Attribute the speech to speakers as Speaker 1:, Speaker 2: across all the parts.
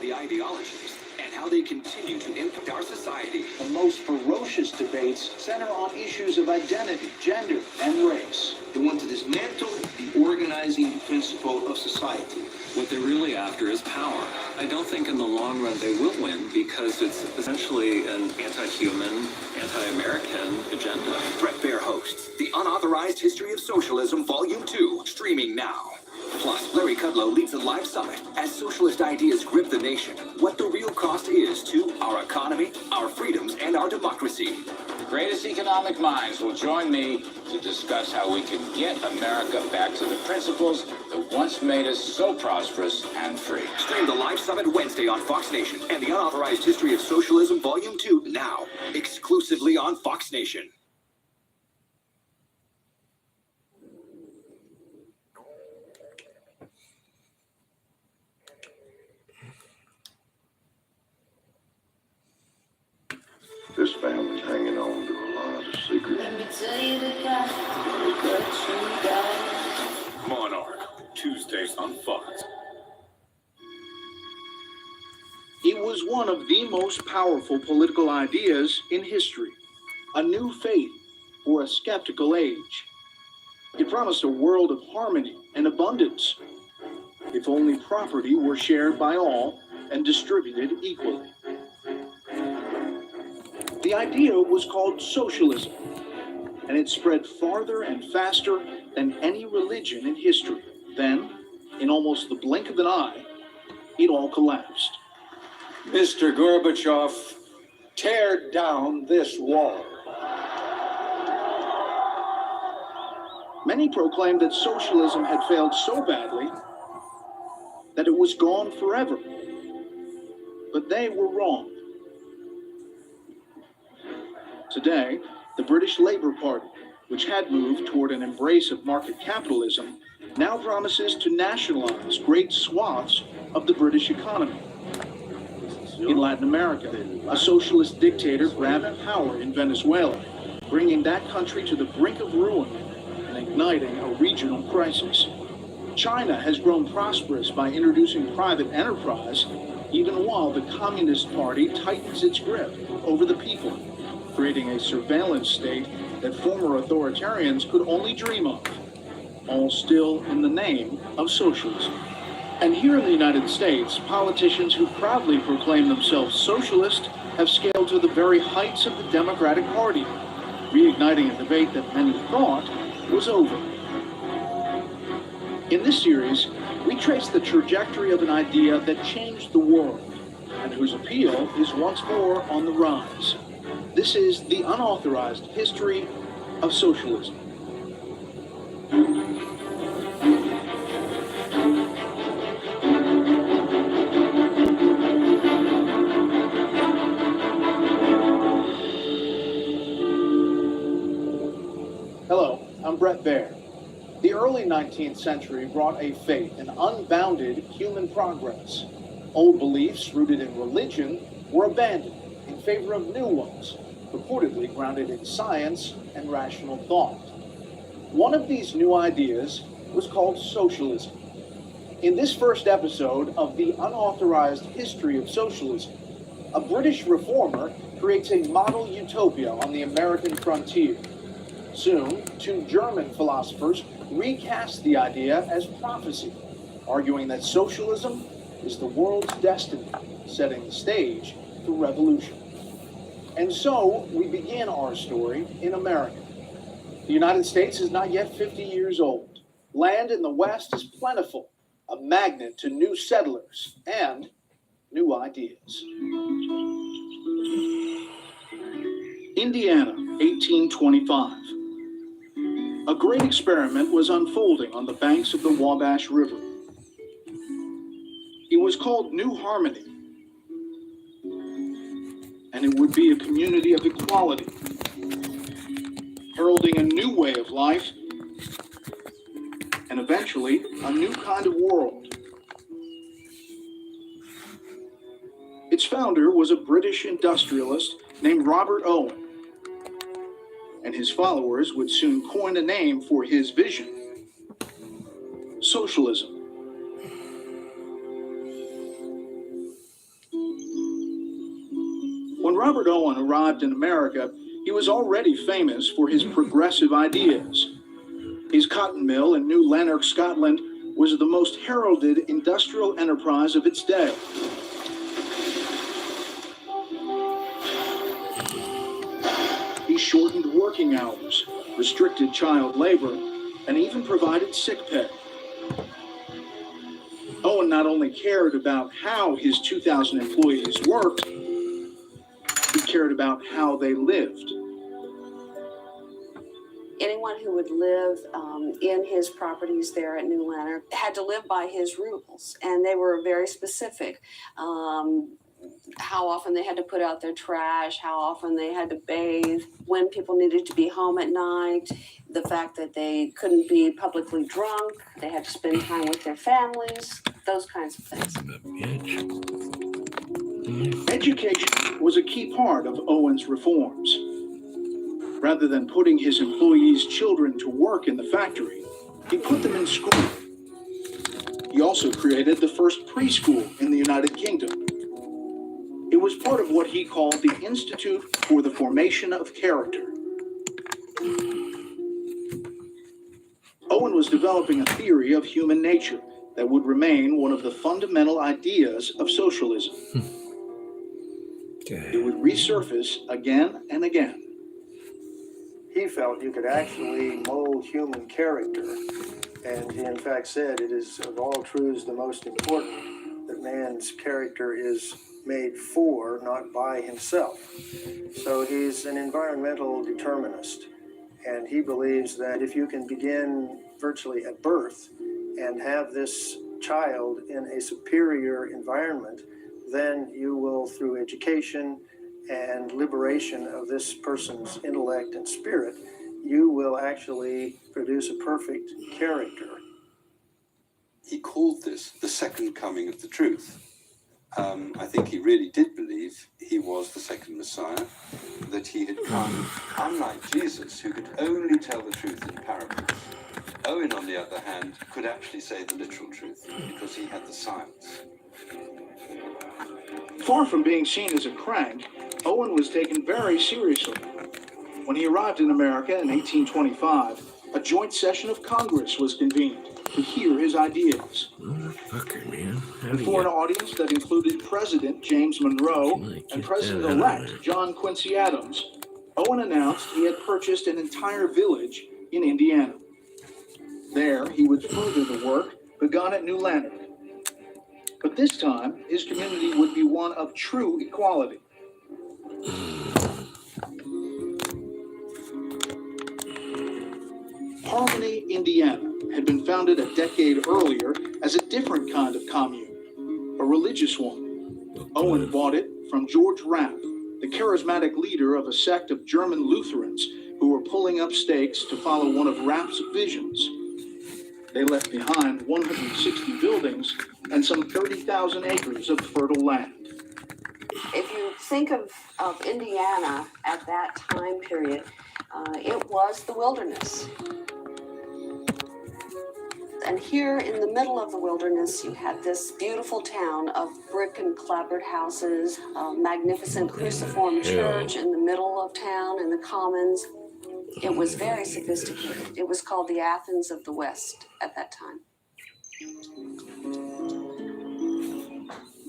Speaker 1: the ideologies and how they continue to impact our society.
Speaker 2: The most ferocious debates center on issues of identity, gender, and race.
Speaker 3: They want to dismantle the organizing principle of society.
Speaker 4: What they're really after is power. I don't think in the long run they will win because it's essentially an anti-human, anti-American agenda.
Speaker 1: Bret Baier hosts The Unauthorized History of Socialism, Volume 2, streaming now. Plus, Larry Kudlow leads a live summit as socialist ideas grip the nation. What the real cost is to our economy, our freedoms, and our democracy.
Speaker 5: The greatest economic minds will join me to discuss how we can get America back to the principles that once made us so prosperous and free.
Speaker 1: Stream the live summit Wednesday on Fox Nation and The Unauthorized History of Socialism, Volume 2 now, exclusively on Fox Nation.
Speaker 6: This family's hanging on to a lot of secrets.
Speaker 7: Let me tell you the guy what you got.
Speaker 8: Monarch, Tuesdays on Fox.
Speaker 2: It was one of the most powerful political ideas in history. A new faith for a skeptical age. It promised a world of harmony and abundance, if only property were shared by all and distributed equally. The idea was called socialism, and it spread farther and faster than any religion in history. Then, in almost the blink of an eye, it all collapsed.
Speaker 9: Mr. Gorbachev, tear down this wall.
Speaker 2: Many proclaimed that socialism had failed so badly that it was gone forever. But they were wrong. Today, the British Labour Party, which had moved toward an embrace of market capitalism, now promises to nationalize great swaths of the British economy. In Latin America, a socialist dictator grabbed power in Venezuela, bringing that country to the brink of ruin and igniting a regional crisis. China has grown prosperous by introducing private enterprise, even while the Communist Party tightens its grip over the people, creating a surveillance state that former authoritarians could only dream of, all still in the name of socialism. And here in the United States, politicians who proudly proclaim themselves socialist have scaled to the very heights of the Democratic Party, reigniting a debate that many thought was over. In this series, we trace the trajectory of an idea that changed the world, and whose appeal is once more on the rise. This is The Unauthorized History of Socialism. Hello, I'm Bret Baier. The early 19th century brought a faith in unbounded human progress. Old beliefs rooted in religion were abandoned in favor of new ones, purportedly grounded in science and rational thought. One of these new ideas was called socialism. In this first episode of The Unauthorized History of Socialism, a British reformer creates a model utopia on the American frontier. Soon, two German philosophers recast the idea as prophecy, arguing that socialism is the world's destiny, setting the stage for revolution. And so, we begin our story in America. The United States is not yet 50 years old. Land in the West is plentiful, a magnet to new settlers and new ideas. Indiana, 1825. A great experiment was unfolding on the banks of the Wabash River. It was called New Harmony, and it would be a community of equality, heralding a new way of life, and eventually a new kind of world. Its founder was a British industrialist named Robert Owen, and his followers would soon coin a name for his vision: socialism. Robert Owen arrived in America, he was already famous for his progressive ideas. His cotton mill in New Lanark, Scotland, was the most heralded industrial enterprise of its day. He shortened working hours, restricted child labor, and even provided sick pay. Owen not only cared about how his 2,000 employees worked, he cared about how they lived.
Speaker 7: Anyone who would live in his properties there at New Lanark had to live by his rules, and they were very specific. How often they had to put out their trash, how often they had to bathe, when people needed to be home at night, the fact that they couldn't be publicly drunk, they had to spend time with their families, those kinds of things.
Speaker 2: Education was a key part of Owen's reforms. Rather than putting his employees' children to work in the factory, he put them in school. He also created the first preschool in the United Kingdom. It was part of what he called the Institute for the Formation of Character. Owen was developing a theory of human nature that would remain one of the fundamental ideas of socialism. It would resurface again and again.
Speaker 10: He felt you could actually mold human character, and he in fact said it is of all truths the most important, that man's character is made for, not by himself. So he's an environmental determinist, and he believes that if you can begin virtually at birth and have this child in a superior environment, then you will, through education and liberation of this person's intellect and spirit, you will actually produce a perfect character.
Speaker 11: He called this the second coming of the truth. I think he really did believe he was the second Messiah, that he had come, unlike Jesus, who could only tell the truth in parables. Owen, on the other hand, could actually say the literal truth because he had the science.
Speaker 2: Far from being seen as a crank, Owen was taken very seriously. When he arrived in America in 1825, a joint session of Congress was convened to hear his ideas.
Speaker 12: Motherfucker, man.
Speaker 2: Before an audience that included President James Monroe and President-elect John Quincy Adams, Owen announced he had purchased an entire village in Indiana. There, he would further the work begun at New Lanark. But this time, his community would be one of true equality. Harmony, Indiana, had been founded a decade earlier as a different kind of commune, a religious one. Owen bought it from George Rapp, the charismatic leader of a sect of German Lutherans who were pulling up stakes to follow one of Rapp's visions. They left behind 160 buildings and some 30,000 acres of fertile land.
Speaker 7: If you think of Indiana at that time period, it was the wilderness. And here in the middle of the wilderness, you had this beautiful town of brick and clapboard houses, a magnificent cruciform church in the middle of town in the commons. It was very sophisticated. It was called the Athens of the West at that time.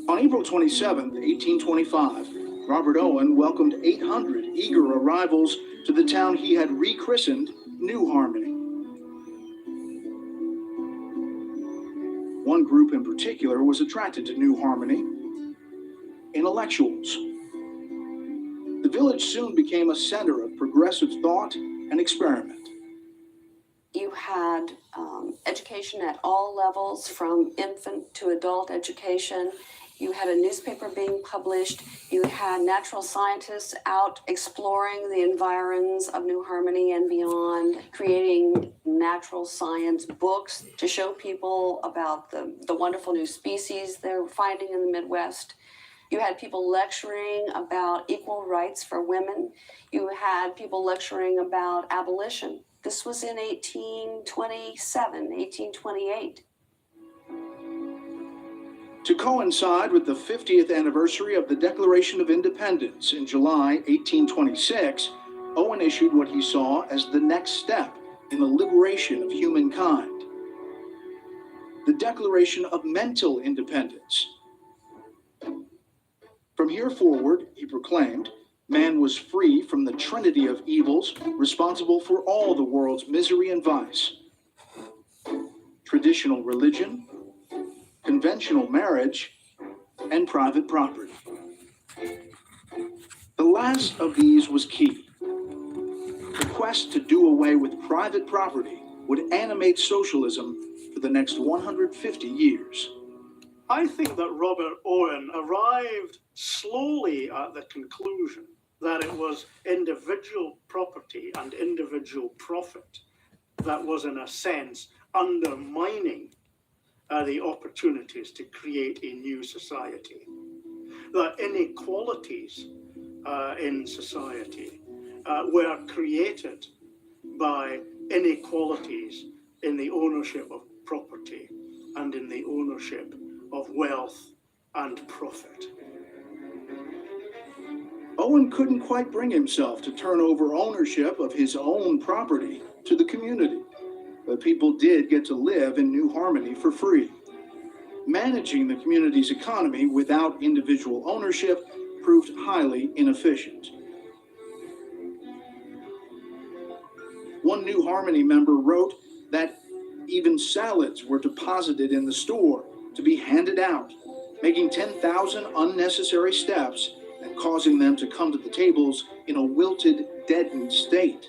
Speaker 2: On April 27, 1825, Robert Owen welcomed 800 eager arrivals to the town he had rechristened New Harmony. One group in particular was attracted to New Harmony: intellectuals. The village soon became a center of progressive thought and experiment.
Speaker 7: You had education at all levels, from infant to adult education. You had a newspaper being published. You had natural scientists out exploring the environs of New Harmony and beyond, creating natural science books to show people about the wonderful new species they're finding in the Midwest. You had people lecturing about equal rights for women. You had people lecturing about abolition. This was in 1827, 1828.
Speaker 2: To coincide with the 50th anniversary of the Declaration of Independence in July 1826, Owen issued what he saw as the next step in the liberation of humankind. The Declaration of Mental Independence. From here forward, he proclaimed, man was free from the trinity of evils responsible for all the world's misery and vice: traditional religion, conventional marriage, and private property. The last of these was key. The quest to do away with private property would animate socialism for the next 150 years.
Speaker 12: I think that Robert Owen arrived slowly at the conclusion that it was individual property and individual profit that was, in a sense, undermining the opportunities to create a new society. That inequalities in society were created by inequalities in the ownership of property and in the ownership of wealth and profit.
Speaker 2: Owen couldn't quite bring himself to turn over ownership of his own property to the community, but people did get to live in New Harmony for free. Managing the community's economy without individual ownership proved highly inefficient. One New Harmony member wrote that even salads were deposited in the store to be handed out, making 10,000 unnecessary steps and causing them to come to the tables in a wilted, deadened state.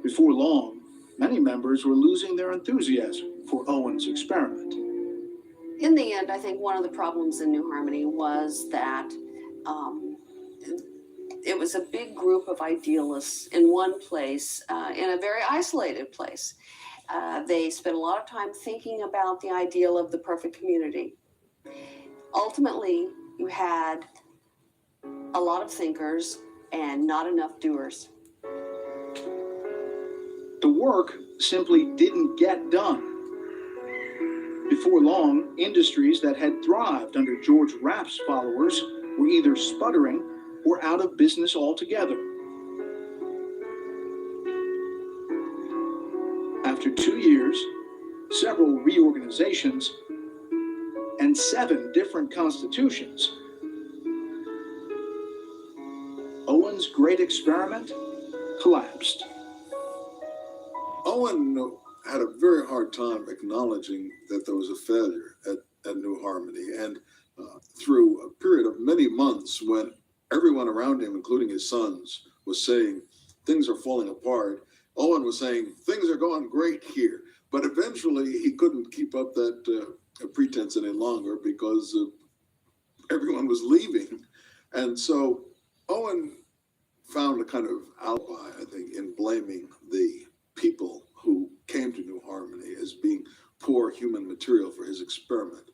Speaker 2: Before long, many members were losing their enthusiasm for Owen's experiment.
Speaker 7: In the end, I think one of the problems in New Harmony was that it was a big group of idealists in one place, in a very isolated place. They spent a lot of time thinking about the ideal of the perfect community. Ultimately, you had a lot of thinkers and not enough doers.
Speaker 2: The work simply didn't get done. Before long, industries that had thrived under George Rapp's followers were either sputtering or out of business altogether. After 2 years, several reorganizations, and 7 different constitutions, Owen's great experiment collapsed.
Speaker 13: Owen had a very hard time acknowledging that there was a failure at New Harmony, and through a period of many months when everyone around him, including his sons, was saying things are falling apart, Owen was saying things are going great here. But eventually he couldn't keep up that pretense any longer because everyone was leaving. And so Owen found a kind of alibi, I think, in blaming the people who came to New Harmony as being poor human material for his experiment.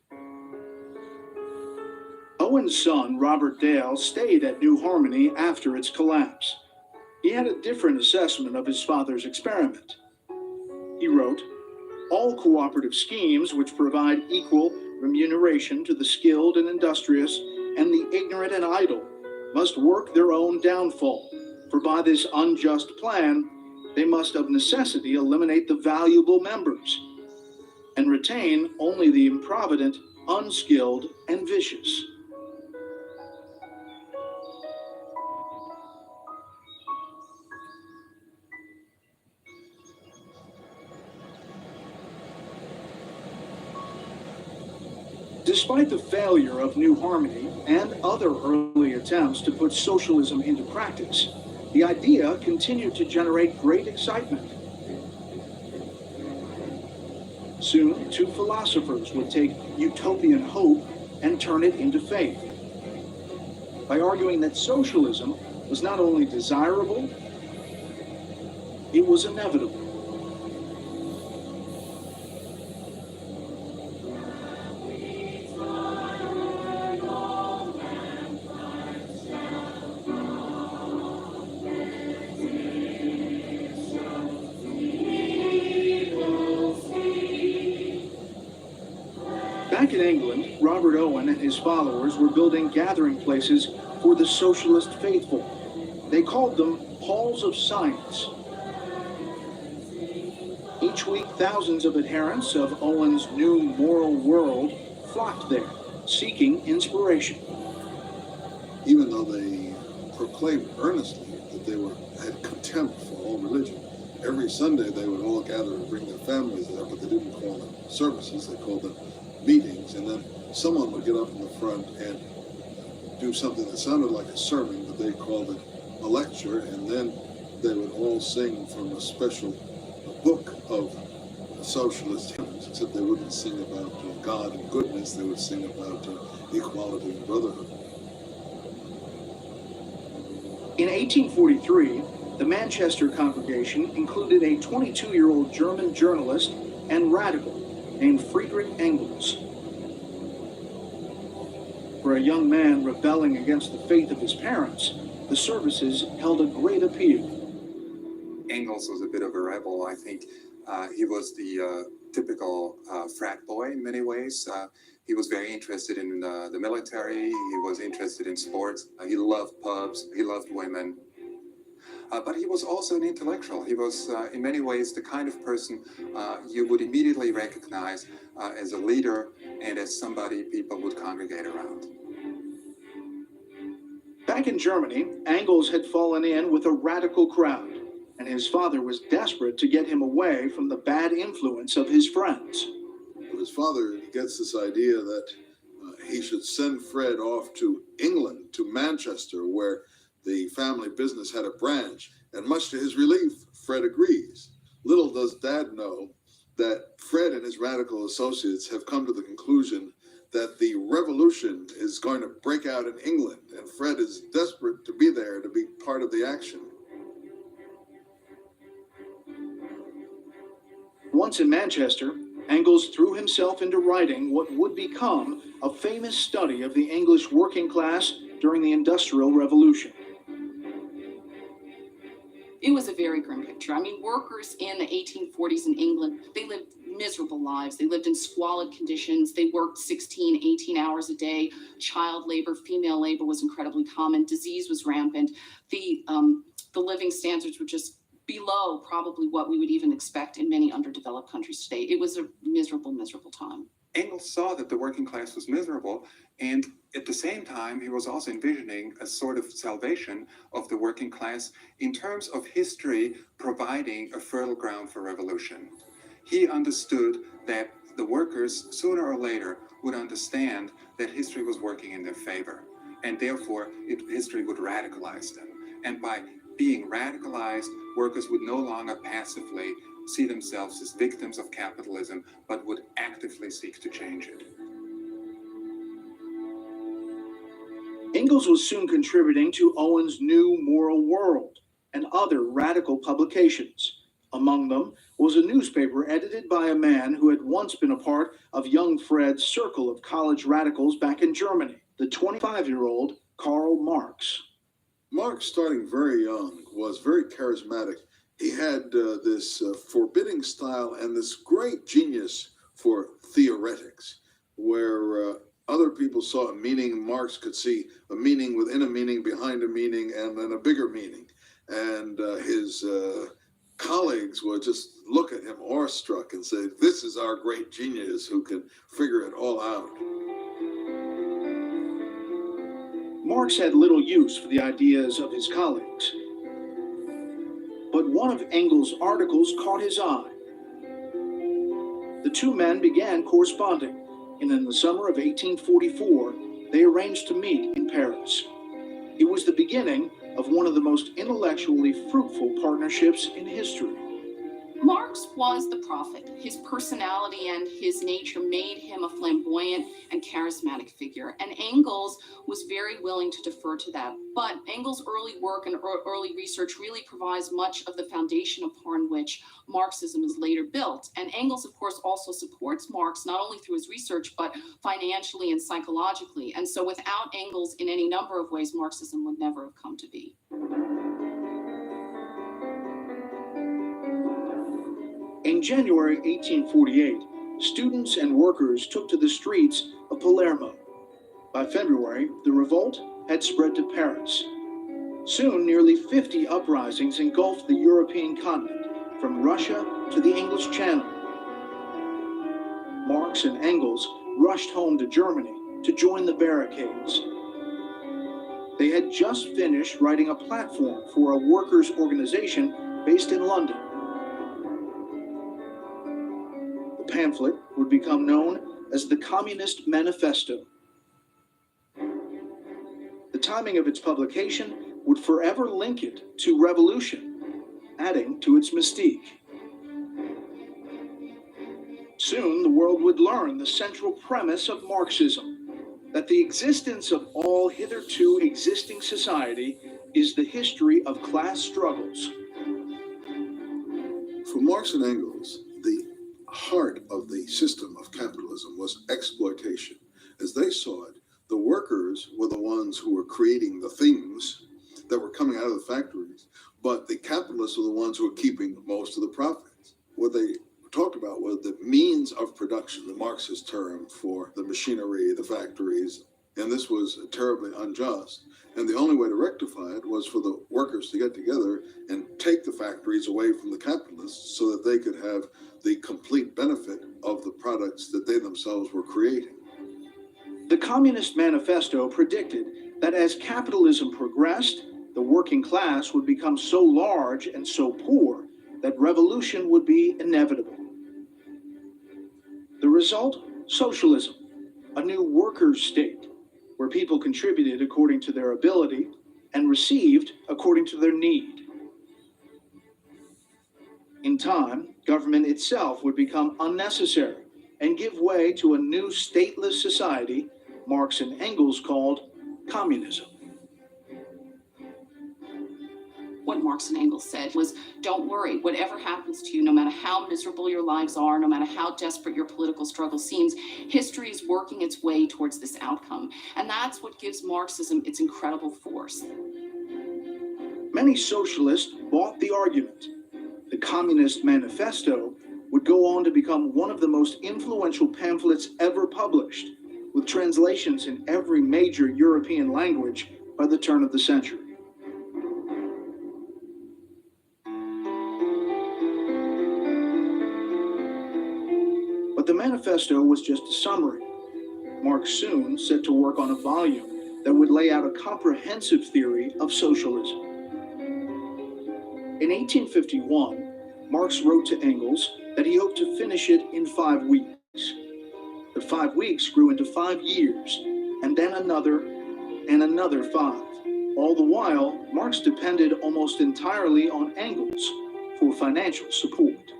Speaker 2: Owen's son, Robert Dale, stayed at New Harmony after its collapse. He had a different assessment of his father's experiment. He wrote, "All cooperative schemes which provide equal remuneration to the skilled and industrious and the ignorant and idle must work their own downfall, for by this unjust plan they must of necessity eliminate the valuable members and retain only the improvident, unskilled, and vicious." Despite the failure of New Harmony and other early attempts to put socialism into practice, the idea continued to generate great excitement. Soon, 2 philosophers would take utopian hope and turn it into faith by arguing that socialism was not only desirable, it was inevitable. Back in England, Robert Owen and his followers were building gathering places for the socialist faithful. They called them halls of science. Each week, thousands of adherents of Owen's new moral world flocked there, seeking inspiration.
Speaker 13: Even though they proclaimed earnestly that they had contempt for all religion, every Sunday they would all gather and bring their families there, but they didn't call them services, they called them meetings, and then someone would get up in the front and do something that sounded like a sermon, but they called it a lecture, and then they would all sing from a special book of socialist hymns, except they wouldn't sing about God and goodness, they would sing about equality and brotherhood.
Speaker 2: In 1843, the Manchester congregation included a 22-year-old German journalist and radical named Friedrich Engels. For a young man rebelling against the faith of his parents, the services held a great appeal.
Speaker 14: Engels was a bit of a rebel. I think he was the typical frat boy in many ways. He was very interested in the military. He was interested in sports. He loved pubs. He loved women. But he was also an intellectual. He was, in many ways, the kind of person you would immediately recognize as a leader and as somebody people would congregate around.
Speaker 2: Back in Germany, Engels had fallen in with a radical crowd, and his father was desperate to get him away from the bad influence of his friends.
Speaker 13: His father gets this idea that he should send Fred off to England, to Manchester, where the family business had a branch, and much to his relief, Fred agrees. Little does Dad know that Fred and his radical associates have come to the conclusion that the revolution is going to break out in England, and Fred is desperate to be there to be part of the action.
Speaker 2: Once in Manchester, Engels threw himself into writing what would become a famous study of the English working class during the Industrial Revolution.
Speaker 15: It was a very grim picture. I mean, workers in the 1840s in England, they lived miserable lives. They lived in squalid conditions. They worked 16, 18 hours a day. Child labor, female labor was incredibly common. Disease was rampant. The living standards were just below probably what we would even expect in many underdeveloped countries today. It was a miserable, miserable time.
Speaker 14: Engels saw that the working class was miserable, and at the same time, he was also envisioning a sort of salvation of the working class in terms of history providing a fertile ground for revolution. He understood that the workers, sooner or later, would understand that history was working in their favor, and therefore history would radicalize them. And by being radicalized, workers would no longer passively see themselves as victims of capitalism, but would actively seek to change it.
Speaker 2: Engels was soon contributing to Owen's New Moral World and other radical publications. Among them was a newspaper edited by a man who had once been a part of young Fred's circle of college radicals back in Germany, the 25-year-old Karl Marx.
Speaker 13: Marx, starting very young, was very charismatic. He had this forbidding style and this great genius for theoretics, where other people saw a meaning. Marx could see a meaning within a meaning, behind a meaning, and then a bigger meaning. And his colleagues would just look at him awestruck and say, "This is our great genius who can figure it all out."
Speaker 2: Marx had little use for the ideas of his colleagues. But one of Engels' articles caught his eye. The two men began corresponding, and in the summer of 1844, they arranged to meet in Paris. It was the beginning of one of the most intellectually fruitful partnerships in history.
Speaker 15: Marx was the prophet. His personality and his nature made him a flamboyant and charismatic figure, and Engels was very willing to defer to that. But Engels' early work and early research really provides much of the foundation upon which Marxism is later built. And Engels, of course, also supports Marx not only through his research, but financially and psychologically. And so without Engels, in any number of ways, Marxism would never have come to be.
Speaker 2: In January 1848, students and workers took to the streets of Palermo. By February, the revolt had spread to Paris. Soon, nearly 50 uprisings engulfed the European continent, from Russia to the English Channel. Marx and Engels rushed home to Germany to join the barricades. They had just finished writing a platform for a workers' organization based in London. The pamphlet would become known as the Communist Manifesto. The timing of its publication would forever link it to revolution, adding to its mystique. Soon, the world would learn the central premise of Marxism, that the existence of all hitherto existing society is the history of class struggles.
Speaker 13: For Marx and Engels, the heart of the system of capitalism was exploitation. As they saw it, the workers were the ones who were creating the things that were coming out of the factories, but the capitalists were the ones who were keeping most of the profits. What they talked about was the means of production, the Marxist term for the machinery, the factories, and this was terribly unjust. And the only way to rectify it was for the workers to get together and take the factories away from the capitalists so that they could have the complete benefit of the products that they themselves were creating.
Speaker 2: The Communist Manifesto predicted that as capitalism progressed, the working class would become so large and so poor that revolution would be inevitable. The result? Socialism, a new workers' state, where people contributed according to their ability and received according to their need. In time, government itself would become unnecessary and give way to a new stateless society Marx and Engels called communism.
Speaker 15: What Marx and Engels said was, don't worry, whatever happens to you, no matter how miserable your lives are, no matter how desperate your political struggle seems, history is working its way towards this outcome. And that's what gives Marxism its incredible force.
Speaker 2: Many socialists bought the argument. The Communist Manifesto would go on to become one of the most influential pamphlets ever published, with translations in every major European language by the turn of the century. But the manifesto was just a summary. Marx soon set to work on a volume that would lay out a comprehensive theory of socialism. In 1851, Marx wrote to Engels that he hoped to finish it in 5 weeks. The 5 weeks grew into 5 years, and then another, and another 5. All the while, Marx depended almost entirely on Engels for financial support.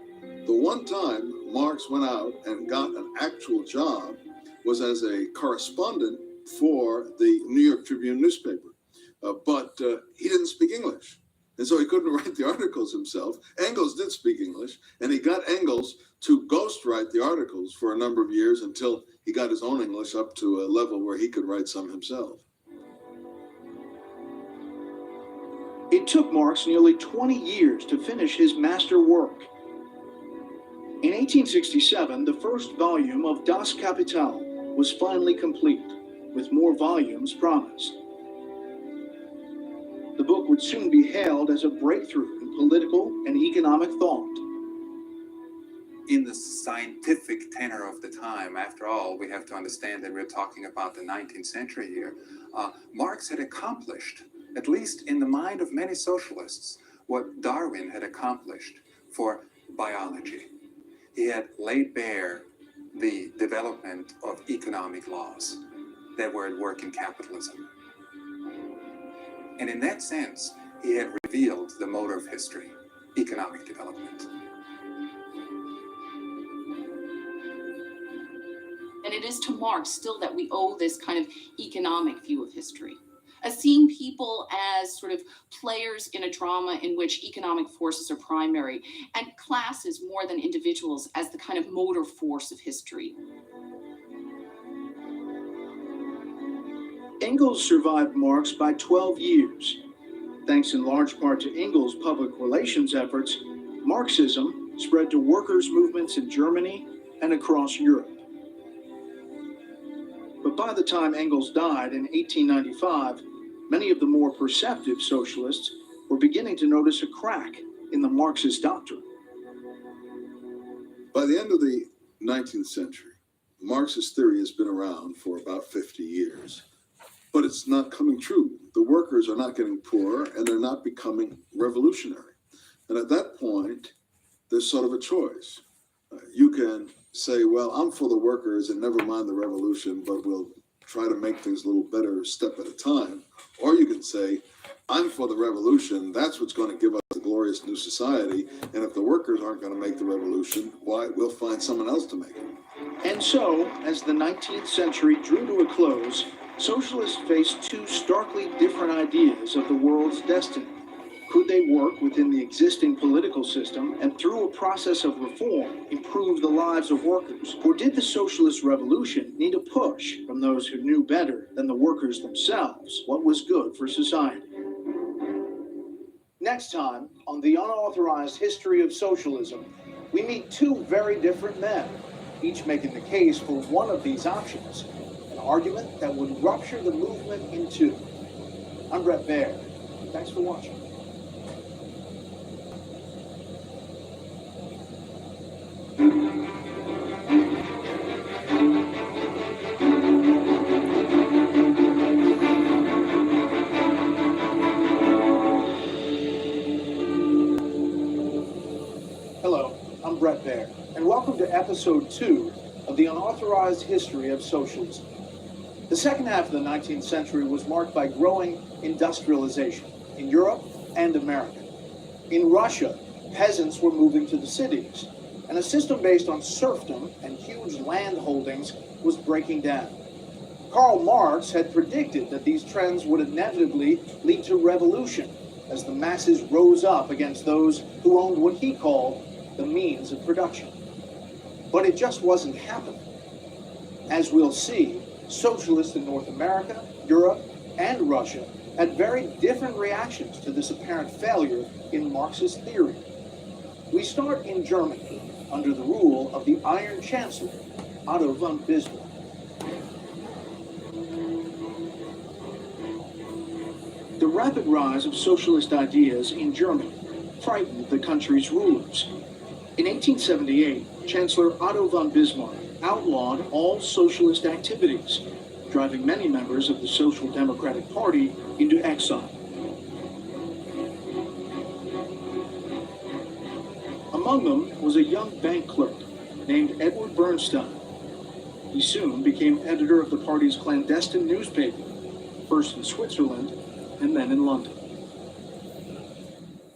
Speaker 13: The one time Marx went out and got an actual job was as a correspondent for the New York Tribune newspaper. But he didn't speak English, and so he couldn't write the articles himself. Engels did speak English, and he got Engels to ghostwrite the articles for a number of years until he got his own English up to a level where he could write some himself.
Speaker 2: It took Marx nearly 20 years to finish his master work. In 1867, the first volume of Das Kapital was finally complete, with more volumes promised. The book would soon be hailed as a breakthrough in political and economic thought.
Speaker 14: In the scientific tenor of the time, after all, we have to understand that we're talking about the 19th century here. Marx had accomplished, at least in the mind of many socialists, what Darwin had accomplished for biology. He had laid bare the development of economic laws that were at work in capitalism. And in that sense, he had revealed the motor of history, economic development.
Speaker 15: And it is to Marx still that we owe this kind of economic view of history, as seeing people as sort of players in a drama in which economic forces are primary, and classes more than individuals as the kind of motor force of history.
Speaker 2: Engels survived Marx by 12 years. Thanks in large part to Engels' public relations efforts, Marxism spread to workers' movements in Germany, and across Europe. But by the time Engels died in 1895, many of the more perceptive socialists were beginning to notice a crack in the Marxist doctrine.
Speaker 13: By the end of the 19th century, Marxist theory has been around for about 50 years, but it's not coming true. The workers are not getting poorer and they're not becoming revolutionary. And at that point, there's sort of a choice. You can say, well, I'm for the workers and never mind the revolution, but we'll try to make things a little better step at a time. Or you can say, I'm for the revolution. That's what's going to give us a glorious new society. And if the workers aren't going to make the revolution, why, we'll find someone else to make it.
Speaker 2: And so, as the 19th century drew to a close, socialists faced two starkly different ideas of the world's destiny. Could they work within the existing political system and through a process of reform improve the lives of workers? Or did the socialist revolution need a push from those who knew better than the workers themselves what was good for society? Next time, on the Unauthorized History of Socialism, we meet two very different men, each making the case for one of these options, an argument that would rupture the movement in two. I'm Brett Baer. Thanks for watching. Hello, I'm Brett Baer, and welcome to episode 2 of the Unauthorized History of Socialism. The second half of the 19th century was marked by growing industrialization in Europe and America. In Russia, peasants were moving to the cities, and a system based on serfdom and huge land holdings was breaking down. Karl Marx had predicted that these trends would inevitably lead to revolution as the masses rose up against those who owned what he called the means of production. But it just wasn't happening. As we'll see, socialists in North America, Europe, and Russia had very different reactions to this apparent failure in Marxist theory. We start in Germany, under the rule of the Iron Chancellor, Otto von Bismarck. The rapid rise of socialist ideas in Germany frightened the country's rulers. In 1878, Chancellor Otto von Bismarck outlawed all socialist activities, driving many members of the Social Democratic Party into exile. Among them was a young bank clerk named Edward Bernstein. He soon became editor of the party's clandestine newspaper, first in Switzerland and then in London.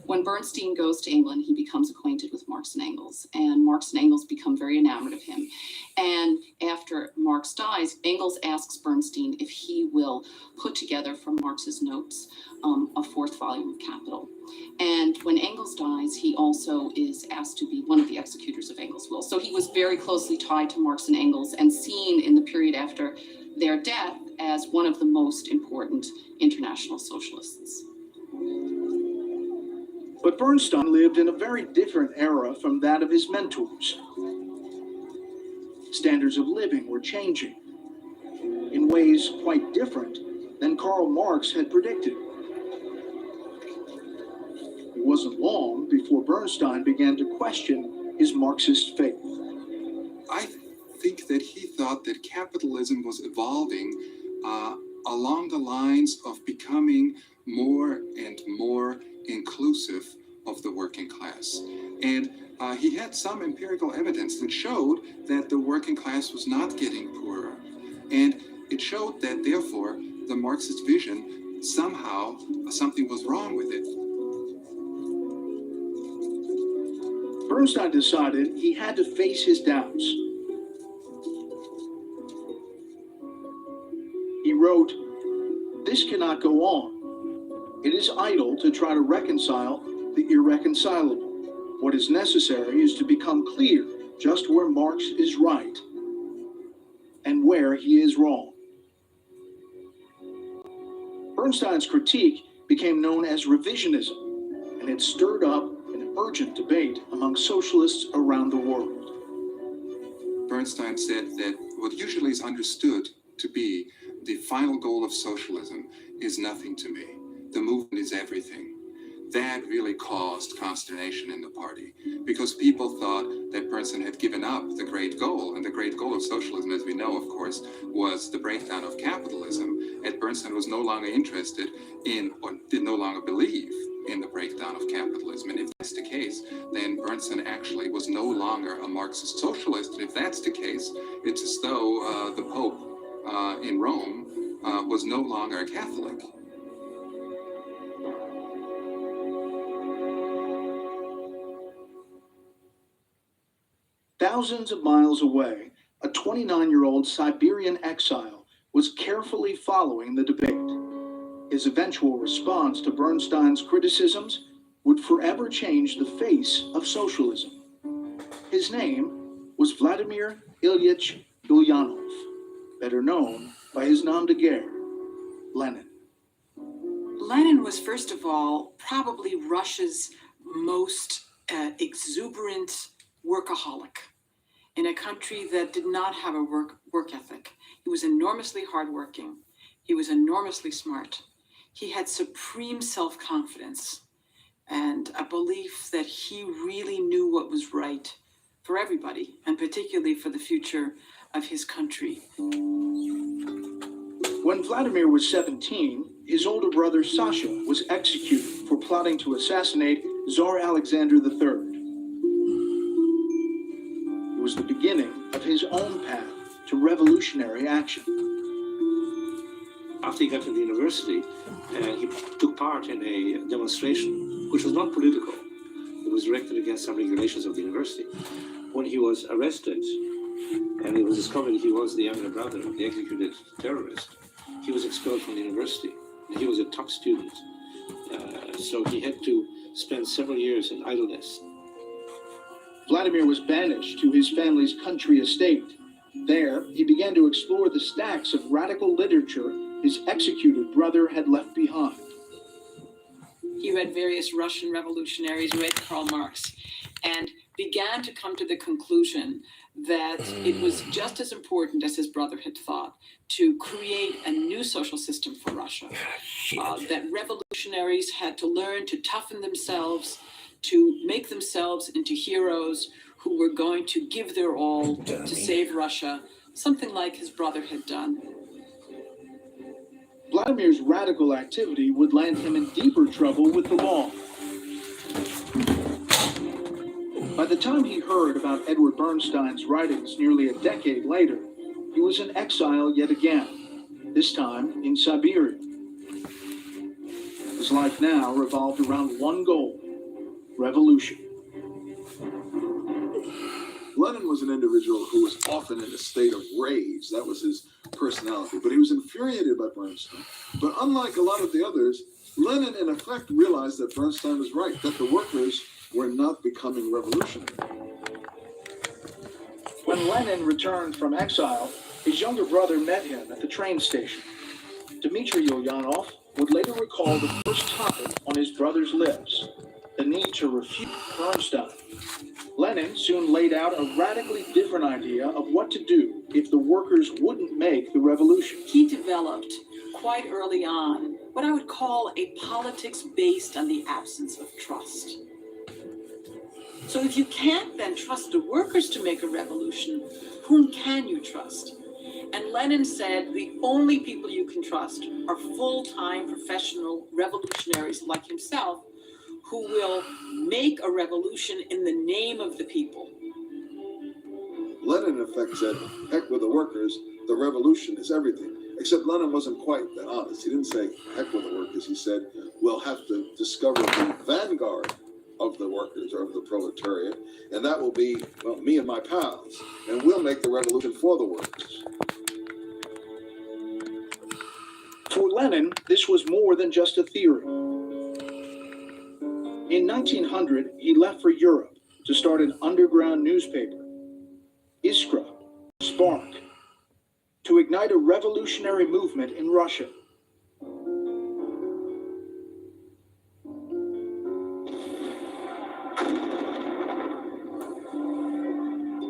Speaker 15: When Bernstein goes to England, he becomes acquainted with Marx and Engels, and Marx and Engels become very enamored of him. And after Marx dies, Engels asks Bernstein if he will put together from Marx's notes a fourth volume of Capital. And when Engels dies, he also is asked to be one of the executors of Engels' will. So he was very closely tied to Marx and Engels and seen in the period after their death as one of the most important international socialists.
Speaker 2: But Bernstein lived in a very different era from that of his mentors. Standards of living were changing in ways quite different than Karl Marx had predicted. It wasn't long before Bernstein began to question his Marxist faith.
Speaker 14: I think that he thought that capitalism was evolving along the lines of becoming more and more inclusive of the working class. And he had some empirical evidence that showed that the working class was not getting poorer. And it showed that, therefore, the Marxist vision, somehow, something was wrong with it.
Speaker 2: Bernstein decided he had to face his doubts. He wrote, "This cannot go on. It is idle to try to reconcile the irreconcilable. What is necessary is to become clear just where Marx is right and where he is wrong." Bernstein's critique became known as revisionism, and it stirred up an urgent debate among socialists around the world.
Speaker 14: Bernstein said that what usually is understood to be the final goal of socialism is nothing to me. The movement is everything. That really caused consternation in the party because people thought that Bernstein had given up the great goal. And the great goal of socialism, as we know, of course, was the breakdown of capitalism. And Bernstein was no longer interested in, or did no longer believe in the breakdown of capitalism. And if that's the case, then Bernstein actually was no longer a Marxist socialist. And if that's the case, it's as though the Pope in Rome was no longer a Catholic.
Speaker 2: Thousands of miles away, a 29-year-old Siberian exile was carefully following the debate. His eventual response to Bernstein's criticisms would forever change the face of socialism. His name was Vladimir Ilyich Ulyanov, better known by his nom de guerre, Lenin.
Speaker 16: Lenin was, first of all, probably Russia's most exuberant workaholic in a country that did not have a work ethic. He was enormously hardworking. He was enormously smart. He had supreme self-confidence and a belief that he really knew what was right for everybody, and particularly for the future of his country.
Speaker 2: When Vladimir was 17, his older brother Sasha was executed for plotting to assassinate Tsar Alexander III. It was the beginning of his own path to revolutionary action.
Speaker 17: After he got to the university, he took part in a demonstration which was not political. It was directed against some regulations of the university. When he was arrested and it was discovered that he was the younger brother of the executed terrorist, he was expelled from the university. He was a top student, so he had to spend several years in idleness.
Speaker 2: Vladimir was banished to his family's country estate. There, he began to explore the stacks of radical literature his executed brother had left behind.
Speaker 16: He read various Russian revolutionaries, read Karl Marx, and began to come to the conclusion that it was just as important as his brother had thought to create a new social system for Russia. That revolutionaries had to learn to toughen themselves, to make themselves into heroes who were going to give their all to save Russia, something like his brother had done.
Speaker 2: Vladimir's radical activity would land him in deeper trouble with the law. By the time he heard about Edward Bernstein's writings nearly a decade later, he was in exile yet again, this time in Siberia. His life now revolved around one goal: revolution.
Speaker 13: Lenin was an individual who was often in a state of rage. That was his personality. But he was infuriated by Bernstein. But unlike a lot of the others, Lenin in effect realized that Bernstein was right, that the workers were not becoming revolutionary.
Speaker 2: When Lenin returned from exile, his younger brother met him at the train station. Dmitry Ulyanov would later recall the first topic on his brother's lips: the need to refute Bernstein. Lenin soon laid out a radically different idea of what to do if the workers wouldn't make the revolution.
Speaker 16: He developed quite early on what I would call a politics based on the absence of trust. So if you can't then trust the workers to make a revolution, whom can you trust? And Lenin said the only people you can trust are full-time professional revolutionaries like himself, who will make a revolution in the name of the people.
Speaker 13: Lenin, in effect, said, heck with the workers, the revolution is everything. Except Lenin wasn't quite that honest. He didn't say, heck with the workers. He said, we'll have to discover the vanguard of the workers, or of the proletariat, and that will be, well, me and my pals, and we'll make the revolution for the workers.
Speaker 2: For Lenin, this was more than just a theory. In 1900, he left for Europe to start an underground newspaper, Iskra, Spark, to ignite a revolutionary movement in Russia.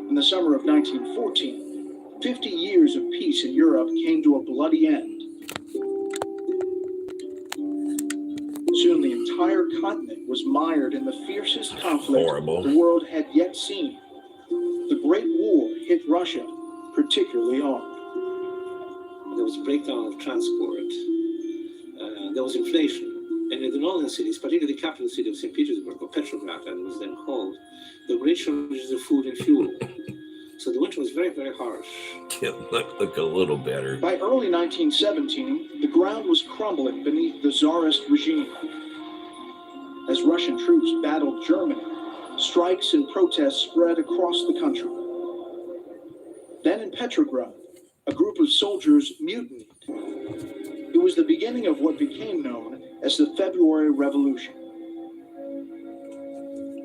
Speaker 2: In the summer of 1914, 50 years of peace in Europe came to a bloody end. Soon the entire continent was mired in the fiercest conflict the world had yet seen. The Great War hit Russia particularly hard.
Speaker 17: There was a breakdown of transport. There was inflation. And in the northern cities, particularly the capital city of St. Petersburg, or Petrograd, as it was then called, there were great shortages of food and fuel. So the winter was very, very harsh.
Speaker 18: It look a little better.
Speaker 2: By early 1917, the ground was crumbling beneath the Tsarist regime. As Russian troops battled Germany, strikes and protests spread across the country. Then in Petrograd, a group of soldiers mutinied. It was the beginning of what became known as the February Revolution.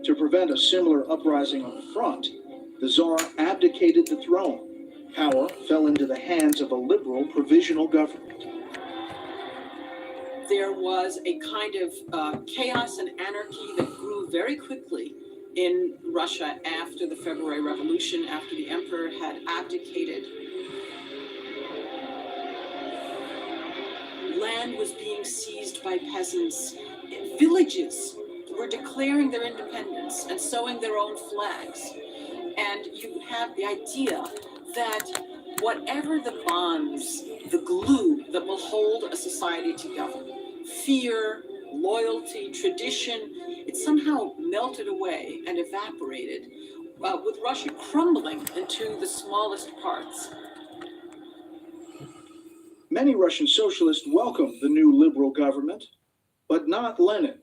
Speaker 2: To prevent a similar uprising on the front, the Tsar abdicated the throne. Power fell into the hands of a liberal provisional government.
Speaker 16: There was a kind of chaos and anarchy that grew very quickly in Russia after the February Revolution, after the emperor had abdicated. Land was being seized by peasants. Villages were declaring their independence and sewing their own flags. And you have the idea that whatever the bonds, the glue that will hold a society together, fear, loyalty, tradition, it somehow melted away and evaporated, with Russia crumbling into the smallest parts.
Speaker 2: Many Russian socialists welcomed the new liberal government, but not Lenin.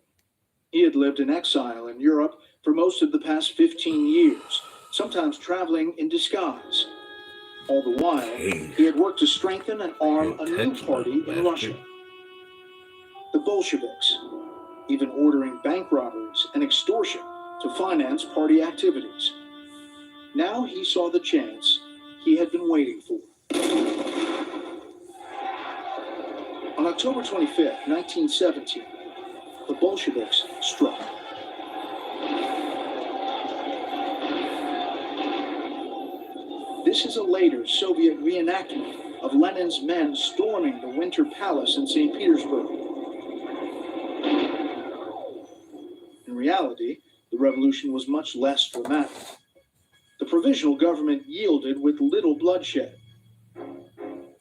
Speaker 2: He had lived in exile in Europe for most of the past 15 years, sometimes traveling in disguise. All the while, he had worked to strengthen and arm a new party in Russia, the Bolsheviks, even ordering bank robberies and extortion to finance party activities. Now he saw the chance he had been waiting for. On October 25th, 1917, the Bolsheviks struck. This is a later Soviet reenactment of Lenin's men storming the Winter Palace in St. Petersburg. In reality, the revolution was much less dramatic. The provisional government yielded with little bloodshed.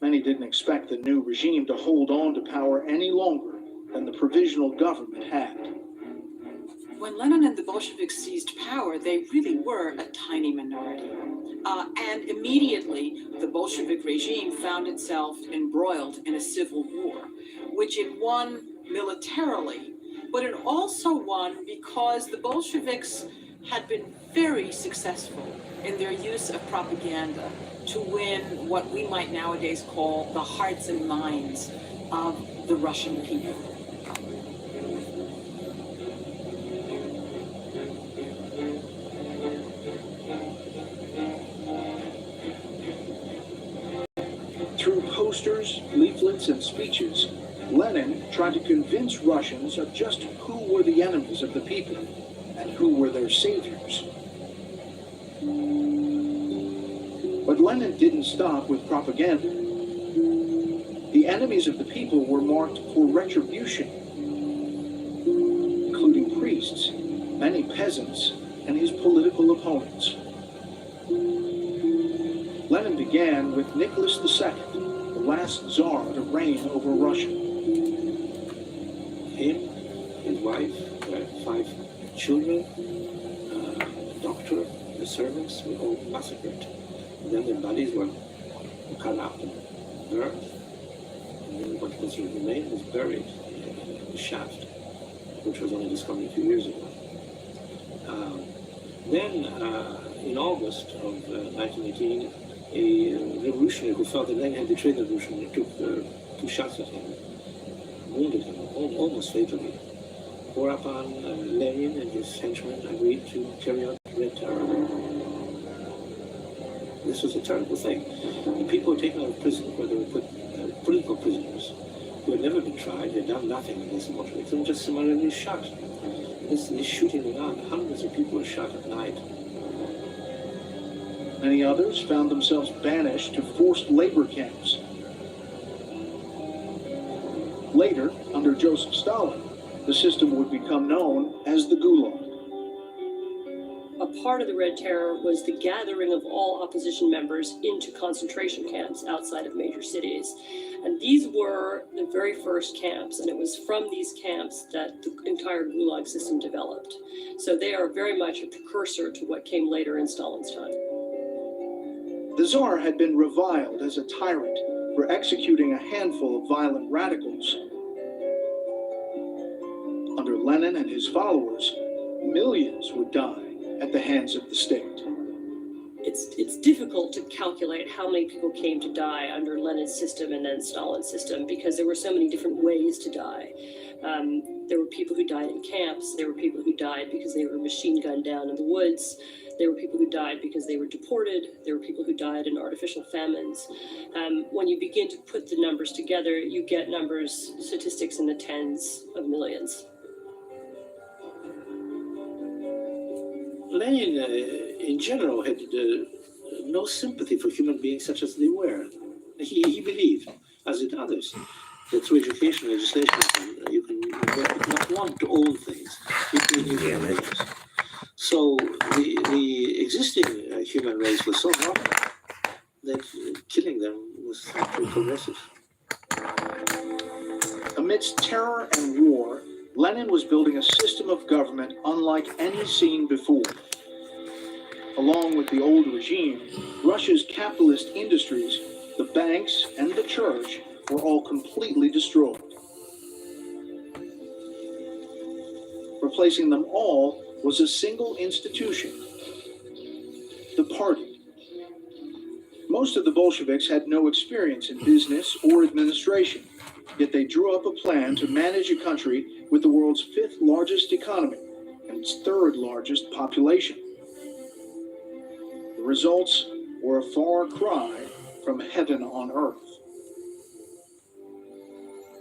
Speaker 2: Many didn't expect the new regime to hold on to power any longer than the provisional government had.
Speaker 16: When Lenin and the Bolsheviks seized power, they really were a tiny minority. And immediately, the Bolshevik regime found itself embroiled in a civil war, which it won militarily, but it also won because the Bolsheviks had been very successful in their use of propaganda to win what we might nowadays call the hearts and minds of the Russian people.
Speaker 2: Through posters, leaflets, and speeches, Lenin tried to convince Russians of just who were the enemies of the people and who were their saviors. But Lenin didn't stop with propaganda. The enemies of the people were marked for retribution, including priests, many peasants, and his political opponents. Lenin began with Nicholas II, the last Tsar to reign over Russia.
Speaker 17: Him, his wife, their 5 children, a doctor, the servants were all massacred. And then their bodies were cut up and burned. And then what was remained was buried in the shaft, which was only discovered a few years ago. Then, in August of 1918, a revolutionary who felt that Lenin had betrayed the revolution took 2 shots at him, wounded him almost fatally. Whereupon Lenin and his henchmen agreed to carry out Red Terror. This was a terrible thing. The people were taken out of prison where they were put political prisoners who had never been tried, had done nothing against the Bolsheviks, and just summarily shot. This shooting went on. Hundreds of people were shot at night.
Speaker 2: Many others found themselves banished to forced labor camps. Later, under Joseph Stalin, the system would become known as the Gulag.
Speaker 19: A part of the Red Terror was the gathering of all opposition members into concentration camps outside of major cities. And these were the very first camps, and it was from these camps that the entire Gulag system developed. So they are very much a precursor to what came later in Stalin's time.
Speaker 2: The Tsar had been reviled as a tyrant for executing a handful of violent radicals. Under Lenin and his followers, millions would die at the hands of the state.
Speaker 19: It's difficult to calculate how many people came to die under Lenin's system and then Stalin's system because there were so many different ways to die. There were people who died in camps. There were people who died because they were machine gunned down in the woods. There were people who died because they were deported. There were people who died in artificial famines. When you begin to put the numbers together, you get numbers, statistics in the tens of millions.
Speaker 17: Lenin, in general, had no sympathy for human beings such as they were. He believed, as did others, that through education and legislation, you not want to own things. You can use things. So the existing human race was so rotten that killing them was actually progressive.
Speaker 2: Amidst terror and war, Lenin was building a system of government unlike any seen before. Along with the old regime, Russia's capitalist industries, the banks, and the church were all completely destroyed. Replacing them all was a single institution, the party. Most of the Bolsheviks had no experience in business or administration, yet they drew up a plan to manage a country with the world's 5th largest economy and its 3rd largest population. The results were a far cry from heaven on earth.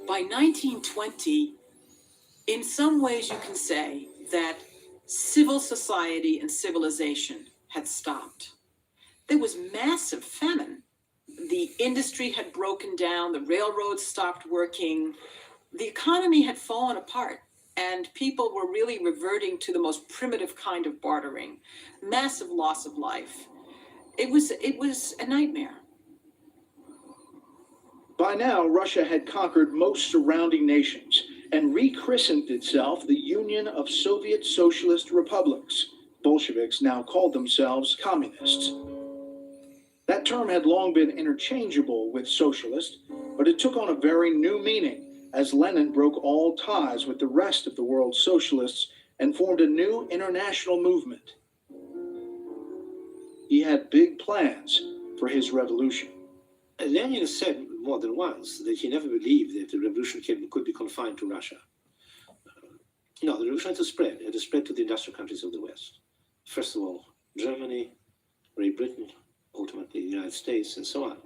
Speaker 16: By 1920, in some ways you can say that civil society and civilization had stopped. There was massive famine. The industry had broken down, the railroads stopped working, the economy had fallen apart, and people were really reverting to the most primitive kind of bartering. Massive loss of life. It was a nightmare.
Speaker 2: By now, Russia had conquered most surrounding nations and rechristened itself the Union of Soviet Socialist Republics. Bolsheviks now called themselves communists. That term had long been interchangeable with socialist, but it took on a very new meaning as Lenin broke all ties with the rest of the world's socialists and formed a new international movement. He had big plans for his revolution.
Speaker 17: Lenin said more than once that he never believed that the revolution could be confined to Russia. No, the revolution had to spread to the industrial countries of the West. First of all, Germany, Great Britain, ultimately the United States, and so on.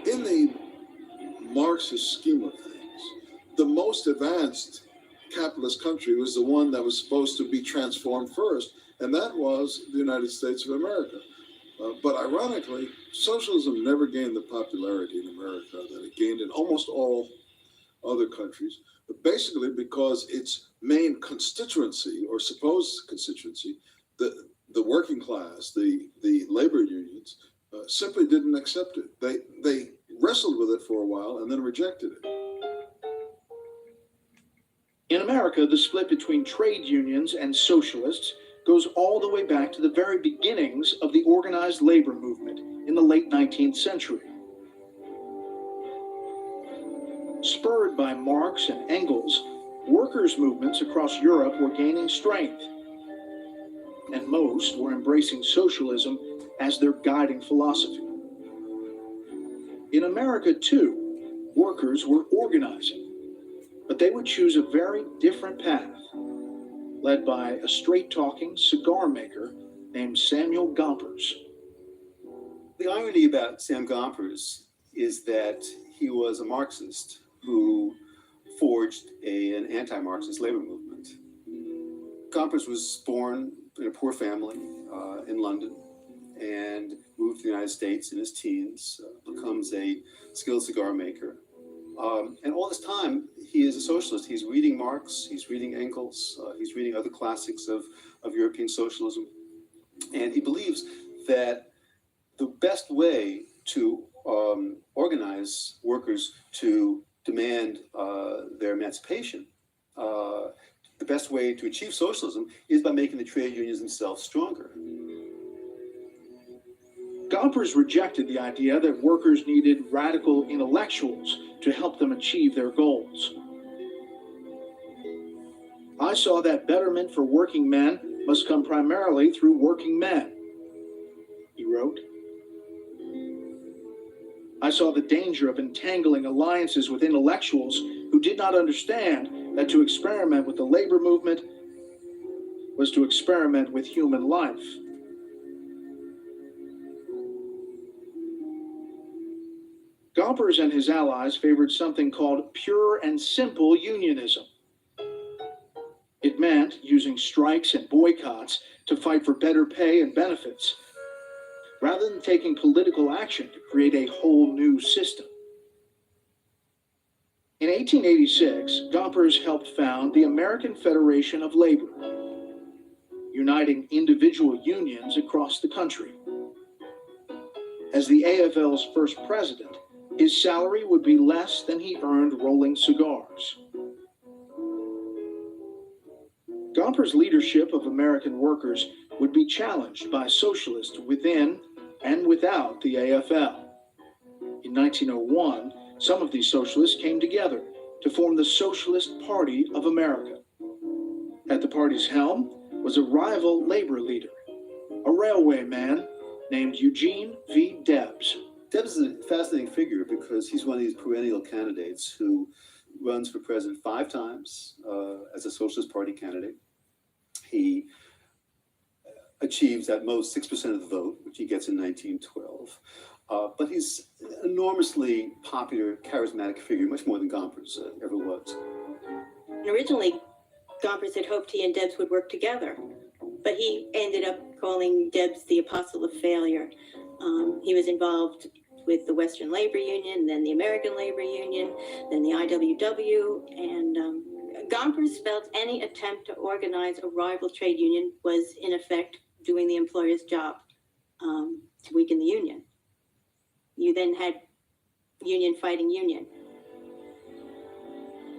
Speaker 13: In the Marxist scheme of things, the most advanced capitalist country was the one that was supposed to be transformed first, and that was the United States of America. But ironically, socialism never gained the popularity in America that it gained in almost all other countries, but basically because its main constituency, or supposed constituency, the working class, the labor unions, simply didn't accept it. They wrestled with it for a while and then rejected it.
Speaker 2: In America, the split between trade unions and socialists goes all the way back to the very beginnings of the organized labor movement in the late 19th century. Spurred by Marx and Engels, workers' movements across Europe were gaining strength, and most were embracing socialism as their guiding philosophy. In America, too, workers were organizing, but they would choose a very different path, led by a straight-talking cigar maker named Samuel Gompers.
Speaker 11: The irony about Sam Gompers is that he was a Marxist who forged an anti-Marxist labor movement. Gompers was born in a poor family in London and moved to the United States in his teens, becomes a skilled cigar maker. And all this time, he is a socialist. He's reading Marx, he's reading Engels, he's reading other classics of European socialism. And he believes that the best way to organize workers to demand their emancipation, the best way to achieve socialism is by making the trade unions themselves stronger.
Speaker 2: Gompers rejected the idea that workers needed radical intellectuals to help them achieve their goals. I saw that betterment for working men must come primarily through working men, he wrote. I saw the danger of entangling alliances with intellectuals who did not understand that to experiment with the labor movement was to experiment with human life. Gompers and his allies favored something called pure and simple unionism. It meant using strikes and boycotts to fight for better pay and benefits, rather than taking political action to create a whole new system. In 1886, Gompers helped found the American Federation of Labor, uniting individual unions across the country. As the AFL's first president, his salary would be less than he earned rolling cigars. Gompers' leadership of American workers would be challenged by socialists within and without the AFL. In 1901, some of these socialists came together to form the Socialist Party of America. At the party's helm was a rival labor leader, a railway man named Eugene V. Debs.
Speaker 11: Debs is a fascinating figure because he's one of these perennial candidates who runs for president 5 times as a Socialist Party candidate. He achieves at most 6% of the vote, which he gets in 1912. But he's an enormously popular, charismatic figure, much more than Gompers ever was.
Speaker 20: Originally, Gompers had hoped he and Debs would work together, but he ended up calling Debs the apostle of failure. He was involved with the Western Labor Union, then the American Labor Union, then the IWW, and Gompers felt any attempt to organize a rival trade union was, in effect, doing the employer's job to weaken the union. You then had union fighting union.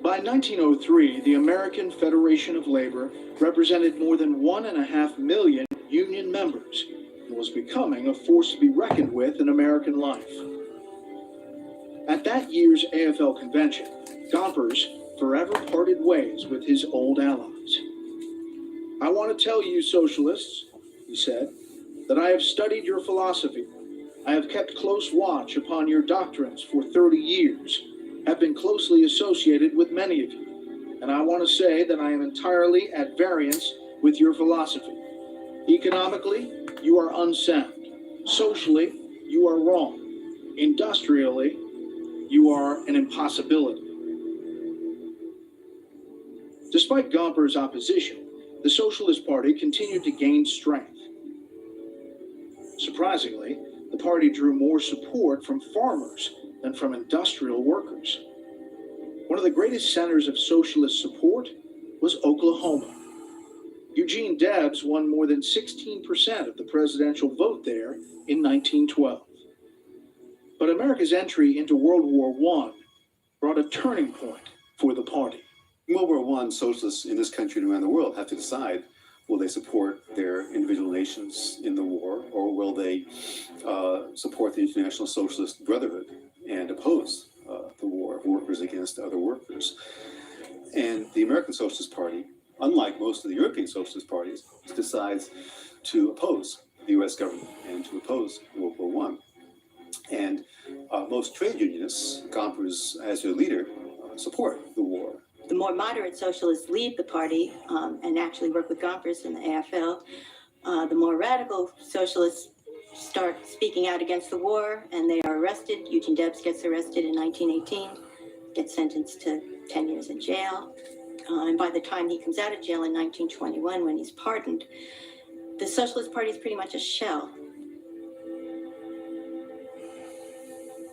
Speaker 2: By 1903, the American Federation of Labor represented more than 1.5 million union members and was becoming a force to be reckoned with in American life. At that year's AFL convention, Gompers forever parted ways with his old allies. I want to tell you, socialists, he said, that I have studied your philosophy. I have kept close watch upon your doctrines for 30 years, have been closely associated with many of you, and I want to say that I am entirely at variance with your philosophy. Economically, you are unsound. Socially, you are wrong. Industrially, you are an impossibility. Despite Gompers' opposition, the Socialist Party continued to gain strength. Surprisingly, the party drew more support from farmers than from industrial workers. One of the greatest centers of socialist support was Oklahoma. Eugene Debs won more than 16% of the presidential vote there in 1912. But America's entry into World War I brought a turning point for the party.
Speaker 11: In World War I, socialists in this country and around the world have to decide, will they support their individual nations in the war, or will they support the International Socialist Brotherhood and oppose the war of workers against other workers? And the American Socialist Party, unlike most of the European Socialist parties, decides to oppose the U.S. government and to oppose World War I. And most trade unionists, Gompers as their leader, support the war.
Speaker 20: The more moderate socialists leave the party and actually work with Gompers in the AFL. The more radical socialists start speaking out against the war, and they are arrested. Eugene Debs gets arrested in 1918, gets sentenced to 10 years in jail. And by the time he comes out of jail in 1921, when he's pardoned, the Socialist Party is pretty much a shell.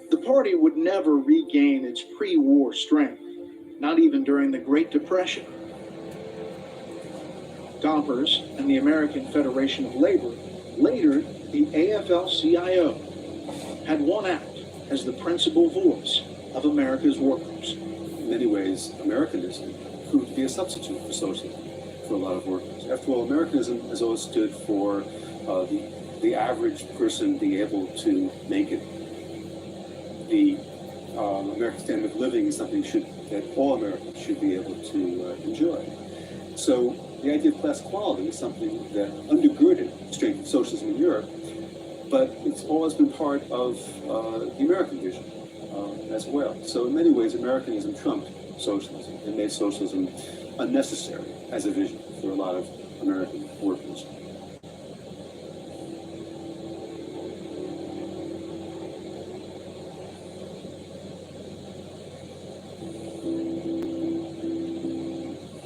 Speaker 2: The party would never regain its pre-war strength, not even during the Great Depression. Gompers and the American Federation of Labor, later the AFL-CIO, had one act as the principal voice of America's workers.
Speaker 21: In many ways, Americanism proved to be a substitute for socialism for a lot of workers. After all, Americanism has always stood for the average person being able to make it. The American standard of living is something that all Americans should be able to enjoy. So the idea of class equality is something that undergirded the strength of socialism in Europe, but it's always been part of the American vision as well. So in many ways, Americanism trumped socialism and made socialism unnecessary as a vision for a lot of American workers.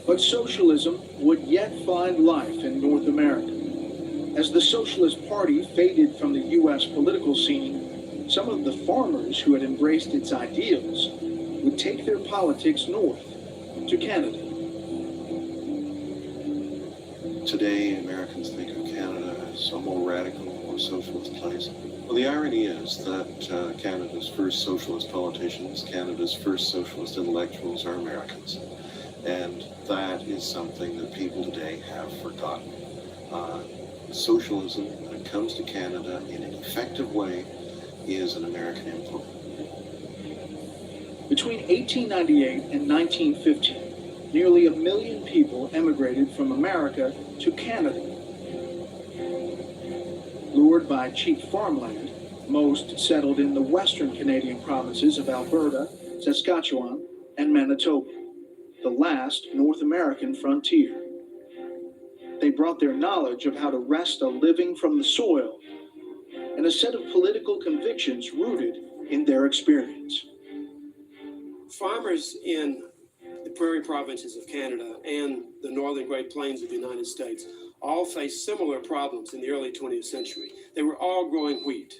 Speaker 2: But socialism would yet find life in North America. As the Socialist Party faded from the U.S. political scene, some of the farmers who had embraced its ideals would take their politics north to Canada.
Speaker 6: Today, Americans think of Canada as a more radical, more socialist place. Well, the irony is that Canada's first socialist politicians, Canada's first socialist intellectuals are Americans. And that is something that people today have forgotten. Socialism, when it comes to Canada in an effective way, is an American input.
Speaker 2: Between 1898 and 1915, nearly 1 million people emigrated from America to Canada. Lured by cheap farmland, most settled in the western Canadian provinces of Alberta, Saskatchewan, and Manitoba, the last North American frontier. They brought their knowledge of how to wrest a living from the soil and a set of political convictions rooted in their experience.
Speaker 22: Farmers in the prairie provinces of Canada and the northern Great Plains of the United States all faced similar problems in the early 20th century. They were all growing wheat.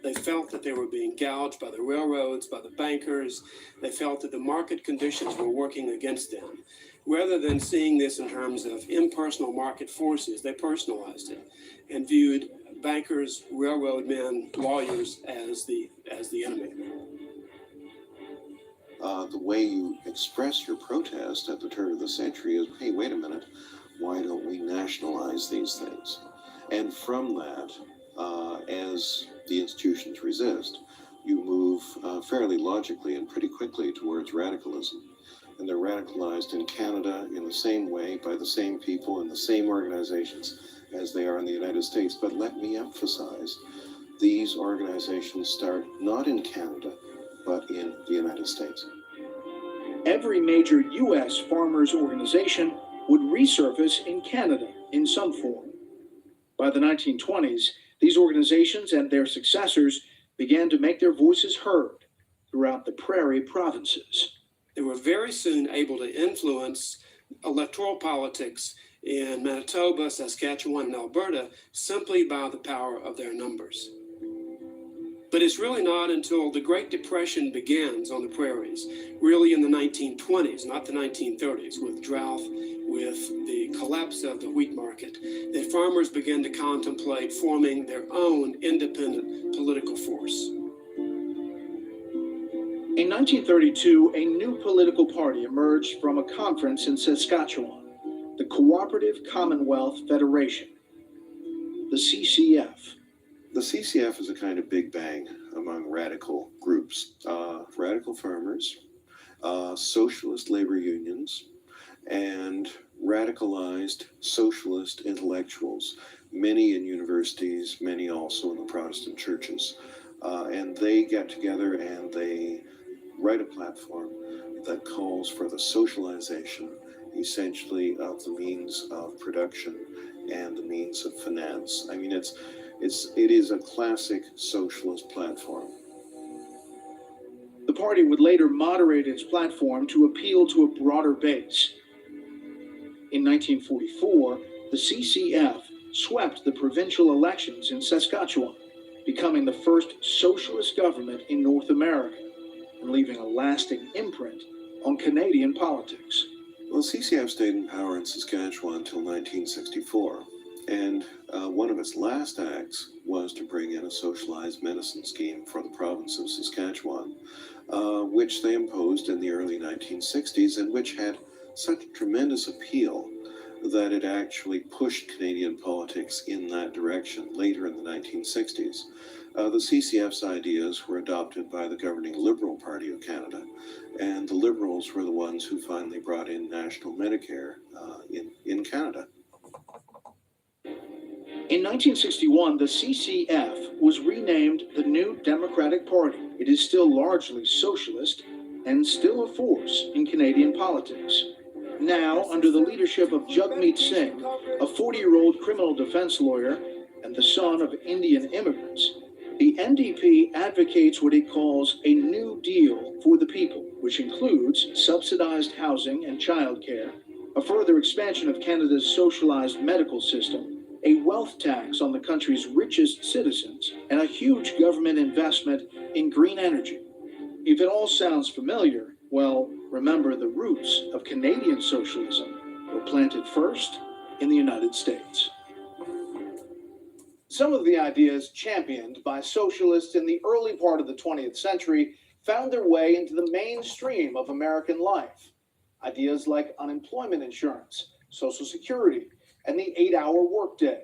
Speaker 22: They felt that they were being gouged by the railroads, by the bankers. They felt that the market conditions were working against them. Rather than seeing this in terms of impersonal market forces, they personalized it and viewed bankers, railroad men, lawyers as the enemy.
Speaker 6: The way you express your protest at the turn of the century is, hey, wait a minute, why don't we nationalize these things? And from that, as the institutions resist, you move fairly logically and pretty quickly towards radicalism. And they're radicalized in Canada in the same way by the same people and the same organizations as they are in the United States. But let me emphasize, these organizations start not in Canada, but in the United States.
Speaker 2: Every major U.S. farmers' organization would resurface in Canada in some form. By the 1920s, these organizations and their successors began to make their voices heard throughout the prairie provinces.
Speaker 22: They were very soon able to influence electoral politics in Manitoba, Saskatchewan, and Alberta simply by the power of their numbers. But it's really not until the Great Depression begins on the prairies, really in the 1920s, not the 1930s, with drought, with the collapse of the wheat market, that farmers begin to contemplate forming their own independent political force.
Speaker 2: In 1932, a new political party emerged from a conference in Saskatchewan, the Cooperative Commonwealth Federation, the CCF.
Speaker 6: The CCF is a kind of big bang among radical groups, radical farmers, socialist labor unions, and radicalized socialist intellectuals, many in universities, many also in the Protestant churches. And they get together and they write a platform that calls for the socialization, essentially, of the means of production and the means of finance. I mean, it is a classic socialist platform.
Speaker 2: The party would later moderate its platform to appeal to a broader base, In 1944, the CCF swept the provincial elections in Saskatchewan, becoming the first socialist government in North America and leaving a lasting imprint on Canadian politics.
Speaker 6: Well, CCF stayed in power in Saskatchewan until 1964, and one of its last acts was to bring in a socialized medicine scheme for the province of Saskatchewan, which they imposed in the early 1960s and which had such tremendous appeal that it actually pushed Canadian politics in that direction later in the 1960s. The CCF's ideas were adopted by the governing Liberal Party of Canada, and the Liberals were the ones who finally brought in national Medicare in Canada.
Speaker 2: In 1961, the CCF was renamed the New Democratic Party. It is still largely socialist and still a force in Canadian politics. Now, under the leadership of Jagmeet Singh, a 40-year-old criminal defense lawyer and the son of Indian immigrants, the NDP advocates what it calls a New Deal for the people, which includes subsidized housing and childcare, a further expansion of Canada's socialized medical system, a wealth tax on the country's richest citizens, and a huge government investment in green energy. If it all sounds familiar, well, remember the roots of Canadian socialism were planted first in the United States. Some of the ideas championed by socialists in the early part of the 20th century found their way into the mainstream of American life. Ideas like unemployment insurance, Social Security, and the 8-hour workday.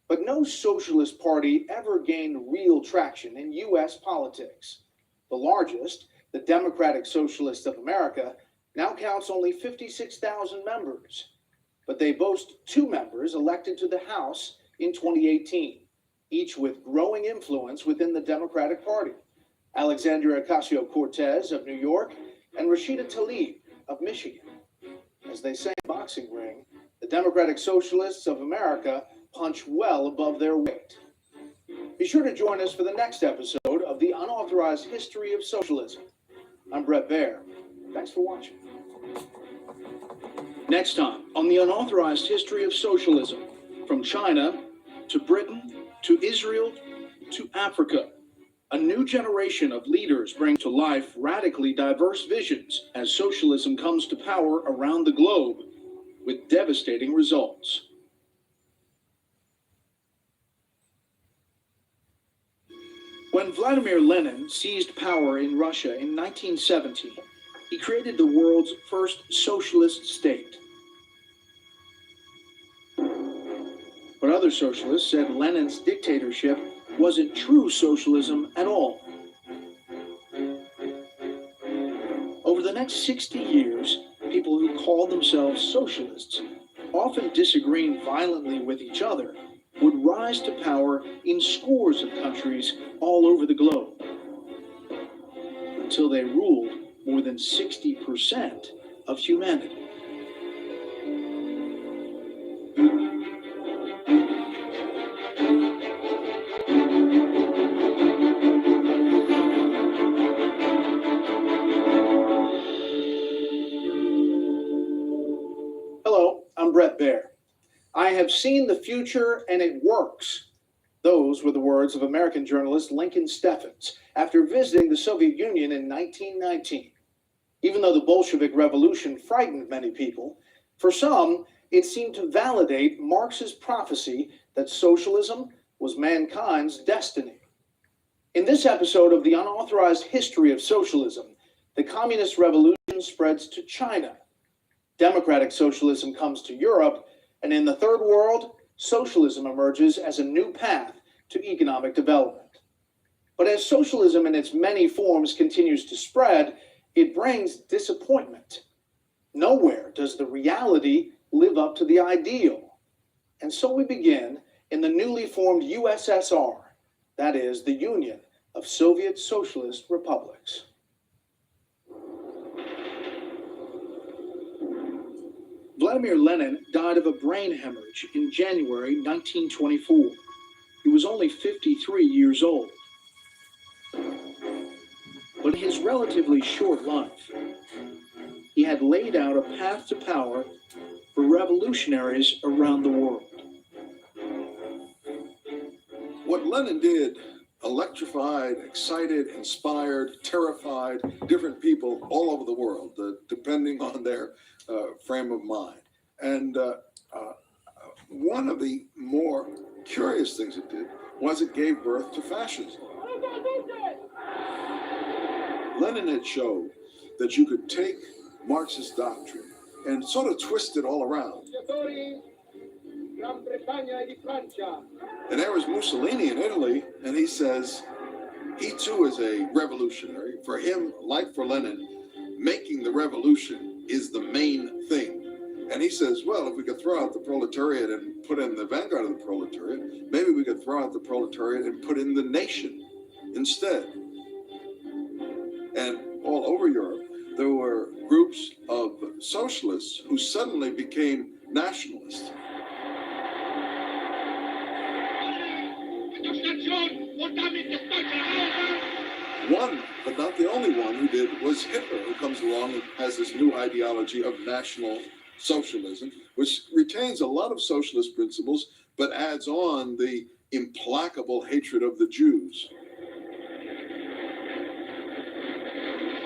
Speaker 2: But no socialist party ever gained real traction in U.S. politics. The largest, the Democratic Socialists of America, now counts only 56,000 members. But they boast 2 members elected to the House in 2018, each with growing influence within the Democratic Party. Alexandria Ocasio-Cortez of New York and Rashida Tlaib of Michigan. As they say in boxing ring, the Democratic Socialists of America punch well above their weight. Be sure to join us for the next episode of The Unauthorized History of Socialism. I'm Brett Baer. Thanks for watching. Next time on The Unauthorized History of Socialism, from China to Britain to Israel to Africa, a new generation of leaders bring to life radically diverse visions as socialism comes to power around the globe with devastating results. When Vladimir Lenin seized power in Russia in 1917, he created the world's first socialist state. But other socialists said Lenin's dictatorship wasn't true socialism at all. Over the next 60 years, people who called themselves socialists, often disagreeing violently with each other, would rise to power in scores of countries all over the globe, until they ruled more than 60% of humanity. Hello, I'm Brett Baer. I have seen the future and it works. Those were the words of American journalist Lincoln Steffens after visiting the Soviet Union in 1919. Even though the Bolshevik Revolution frightened many people, for some, it seemed to validate Marx's prophecy that socialism was mankind's destiny. In this episode of The Unauthorized History of Socialism, the communist revolution spreads to China. Democratic socialism comes to Europe, and in the Third World, socialism emerges as a new path to economic development. But as socialism in its many forms continues to spread, it brings disappointment. Nowhere does the reality live up to the ideal. And so we begin in the newly formed USSR, that is, the Union of Soviet Socialist Republics. Vladimir Lenin died of a brain hemorrhage in January 1924. He was only 53 years old. But in his relatively short life, he had laid out a path to power for revolutionaries around the world.
Speaker 13: What Lenin did electrified, excited, inspired, terrified different people all over the world, depending on their frame of mind. And one of the more curious things it did was it gave birth to fascism. Lenin had showed that you could take Marxist doctrine and sort of twist it all around. And there was Mussolini in Italy, and he says he too is a revolutionary. For him, like for Lenin, making the revolution is the main thing. And he says, well, if we could throw out the proletariat and put in the vanguard of the proletariat, maybe we could throw out the proletariat and put in the nation instead. And all over Europe, there were groups of socialists who suddenly became nationalists. One, but not the only one who did, was Hitler, who comes along and has this new ideology of National Socialism, which retains a lot of socialist principles, but adds on the implacable hatred of the Jews.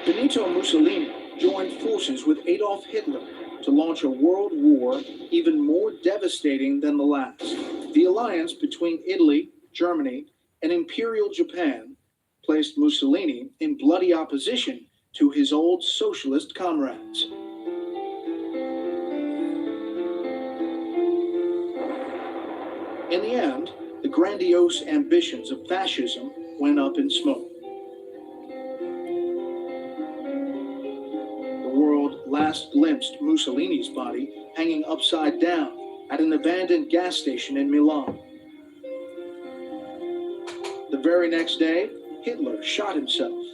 Speaker 2: Benito Mussolini joined forces with Adolf Hitler to launch a world war even more devastating than the last. The alliance between Italy, Germany, and Imperial Japan placed Mussolini in bloody opposition to his old socialist comrades. In the end, the grandiose ambitions of fascism went up in smoke. The world last glimpsed Mussolini's body hanging upside down at an abandoned gas station in Milan. The very next day, Hitler shot himself.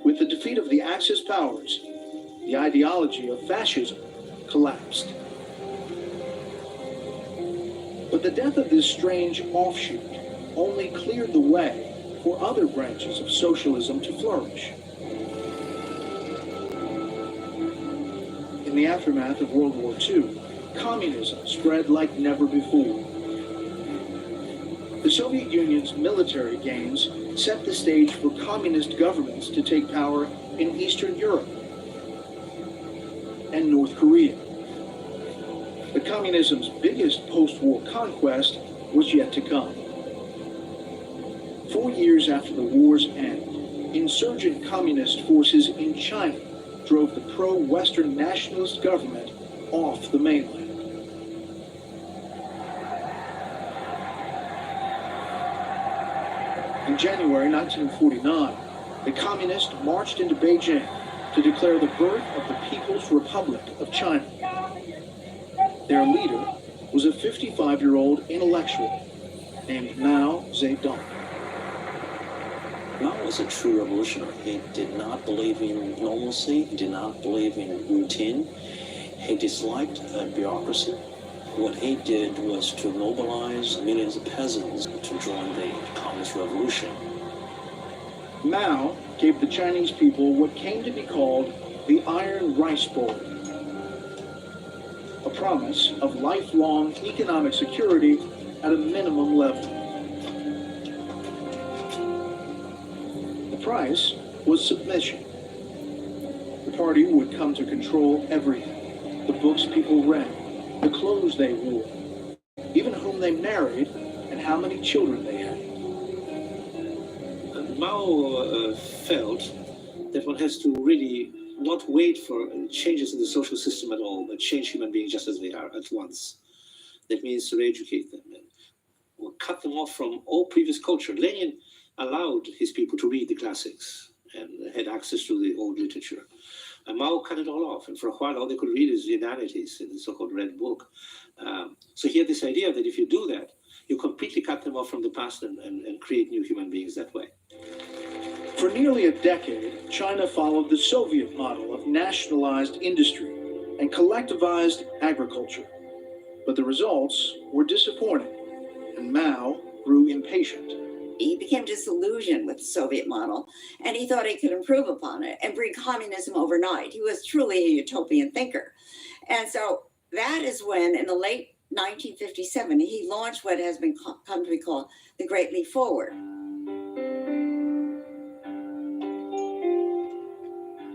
Speaker 2: With the defeat of the Axis powers, the ideology of fascism collapsed. But the death of this strange offshoot only cleared the way for other branches of socialism to flourish. In the aftermath of World War II, communism spread like never before. The Soviet Union's military gains set the stage for communist governments to take power in Eastern Europe and North Korea. But communism's biggest post-war conquest was yet to come. 4 years after the war's end, insurgent communist forces in China drove the pro-Western nationalist government off the mainland. In January 1949, the communists marched into Beijing to declare the birth of the People's Republic of China. Their leader was a 55-year-old intellectual named Mao Zedong.
Speaker 3: Mao was a true revolutionary. He did not believe in normalcy. He did not believe in routine. He disliked bureaucracy. What he did was to mobilize millions of peasants to join the Communist Revolution.
Speaker 2: Mao gave the Chinese people what came to be called the Iron Rice Bowl, a promise of lifelong economic security at a minimum level. The price was submission. The party would come to control everything: the books people read, the clothes they wore, even whom they married and how many children they had.
Speaker 17: Mao felt that one has to really not wait for changes in the social system at all, but change human beings just as they are at once. That means to re-educate them and cut them off from all previous culture. Lenin allowed his people to read the classics and had access to the old literature. And Mao cut it all off, and for a while all they could read is the humanities in the so-called Red Book. So he had this idea that if you do that, you completely cut them off from the past and create new human beings that way.
Speaker 2: For nearly a decade, China followed the Soviet model of nationalized industry and collectivized agriculture. But the results were disappointing, and Mao grew impatient.
Speaker 4: He became disillusioned with the Soviet model, and he thought he could improve upon it and bring communism overnight. He was truly a utopian thinker. And so that is when, in the late 1957, he launched what has been come to be called the Great Leap Forward.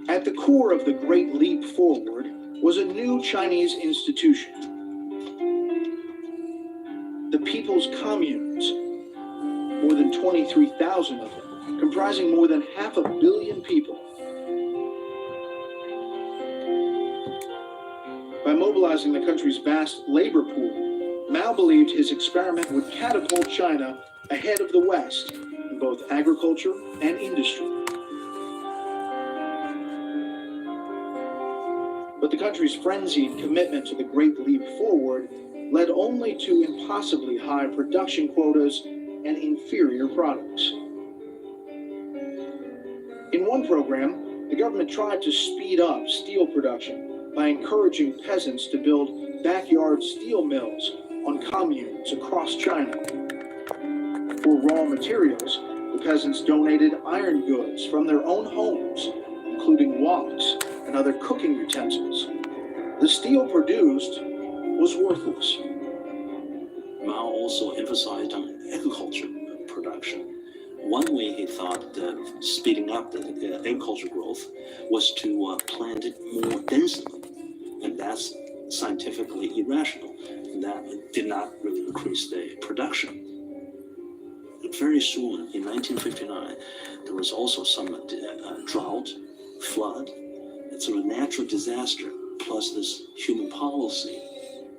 Speaker 2: At the core of the Great Leap Forward was a new Chinese institution, the People's Communes, more than 23,000 of them, comprising more than 500 million people. By mobilizing the country's vast labor pool, Mao believed his experiment would catapult China ahead of the West in both agriculture and industry. But the country's frenzied commitment to the Great Leap Forward led only to impossibly high production quotas and inferior products. In one program, the government tried to speed up steel production by encouraging peasants to build backyard steel mills on communes across China. For raw materials, the peasants donated iron goods from their own homes, including woks and other cooking utensils. The steel produced was worthless.
Speaker 3: Mao also emphasized on agriculture production. One way he thought of speeding up the agriculture growth was to plant it more densely, and that's scientifically irrational. That did not really increase the production. And very soon, in 1959, there was also some drought, flood, and sort of natural disaster, plus this human policy,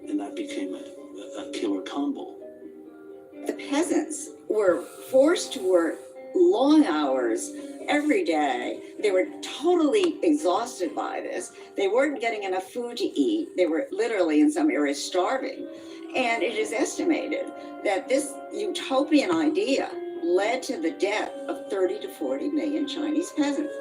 Speaker 3: and that became a killer combo.
Speaker 4: The peasants were forced to work long hours every day. They were totally exhausted by this. They weren't getting enough food to eat. They were literally, in some areas, starving. And it is estimated that this utopian idea led to the death of 30 to 40 million Chinese peasants.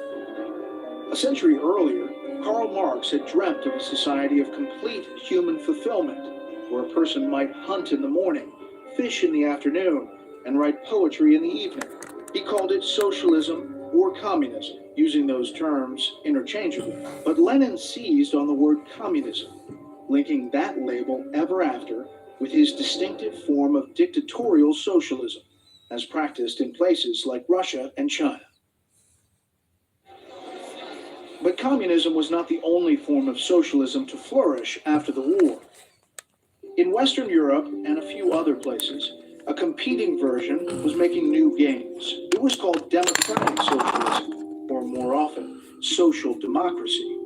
Speaker 2: A century earlier, Karl Marx had dreamt of a society of complete human fulfillment, where a person might hunt in the morning, fish in the afternoon, and write poetry in the evening. He called it socialism or communism, using those terms interchangeably. But Lenin seized on the word communism, linking that label ever after with his distinctive form of dictatorial socialism, as practiced in places like Russia and China. But communism was not the only form of socialism to flourish after the war. In Western Europe and a few other places, a competing version was making new gains. It was called democratic socialism, or more often, social democracy.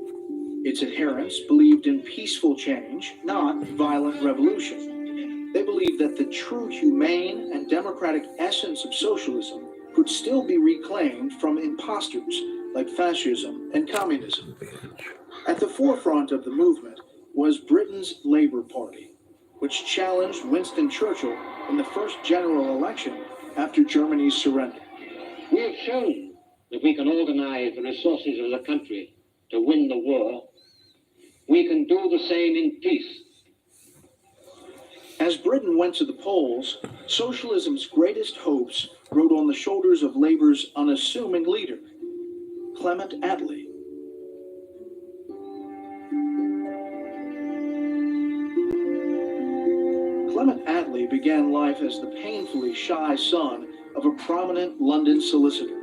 Speaker 2: Its adherents believed in peaceful change, not violent revolution. They believed that the true humane and democratic essence of socialism could still be reclaimed from imposters like fascism and communism. At the forefront of the movement was Britain's Labour Party, which challenged Winston Churchill in the first general election after Germany's surrender.
Speaker 1: We have shown that we can organize the resources of the country to win the war. We can do the same in peace.
Speaker 2: As Britain went to the polls, socialism's greatest hopes rode on the shoulders of Labour's unassuming leader, Clement Attlee. Clement Attlee began life as the painfully shy son of a prominent London solicitor.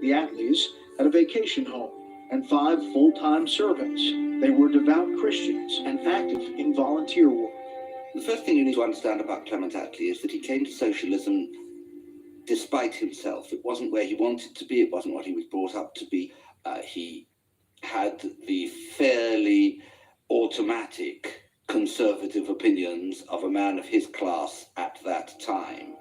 Speaker 2: The Attlees had a vacation home and 5 full-time servants. They were devout Christians and active in volunteer work.
Speaker 5: The first thing you need to understand about Clement Attlee is that he came to socialism despite himself. It wasn't where he wanted to be. It wasn't what he was brought up to be. He had the fairly automatic conservative opinions of a man of his class at that time.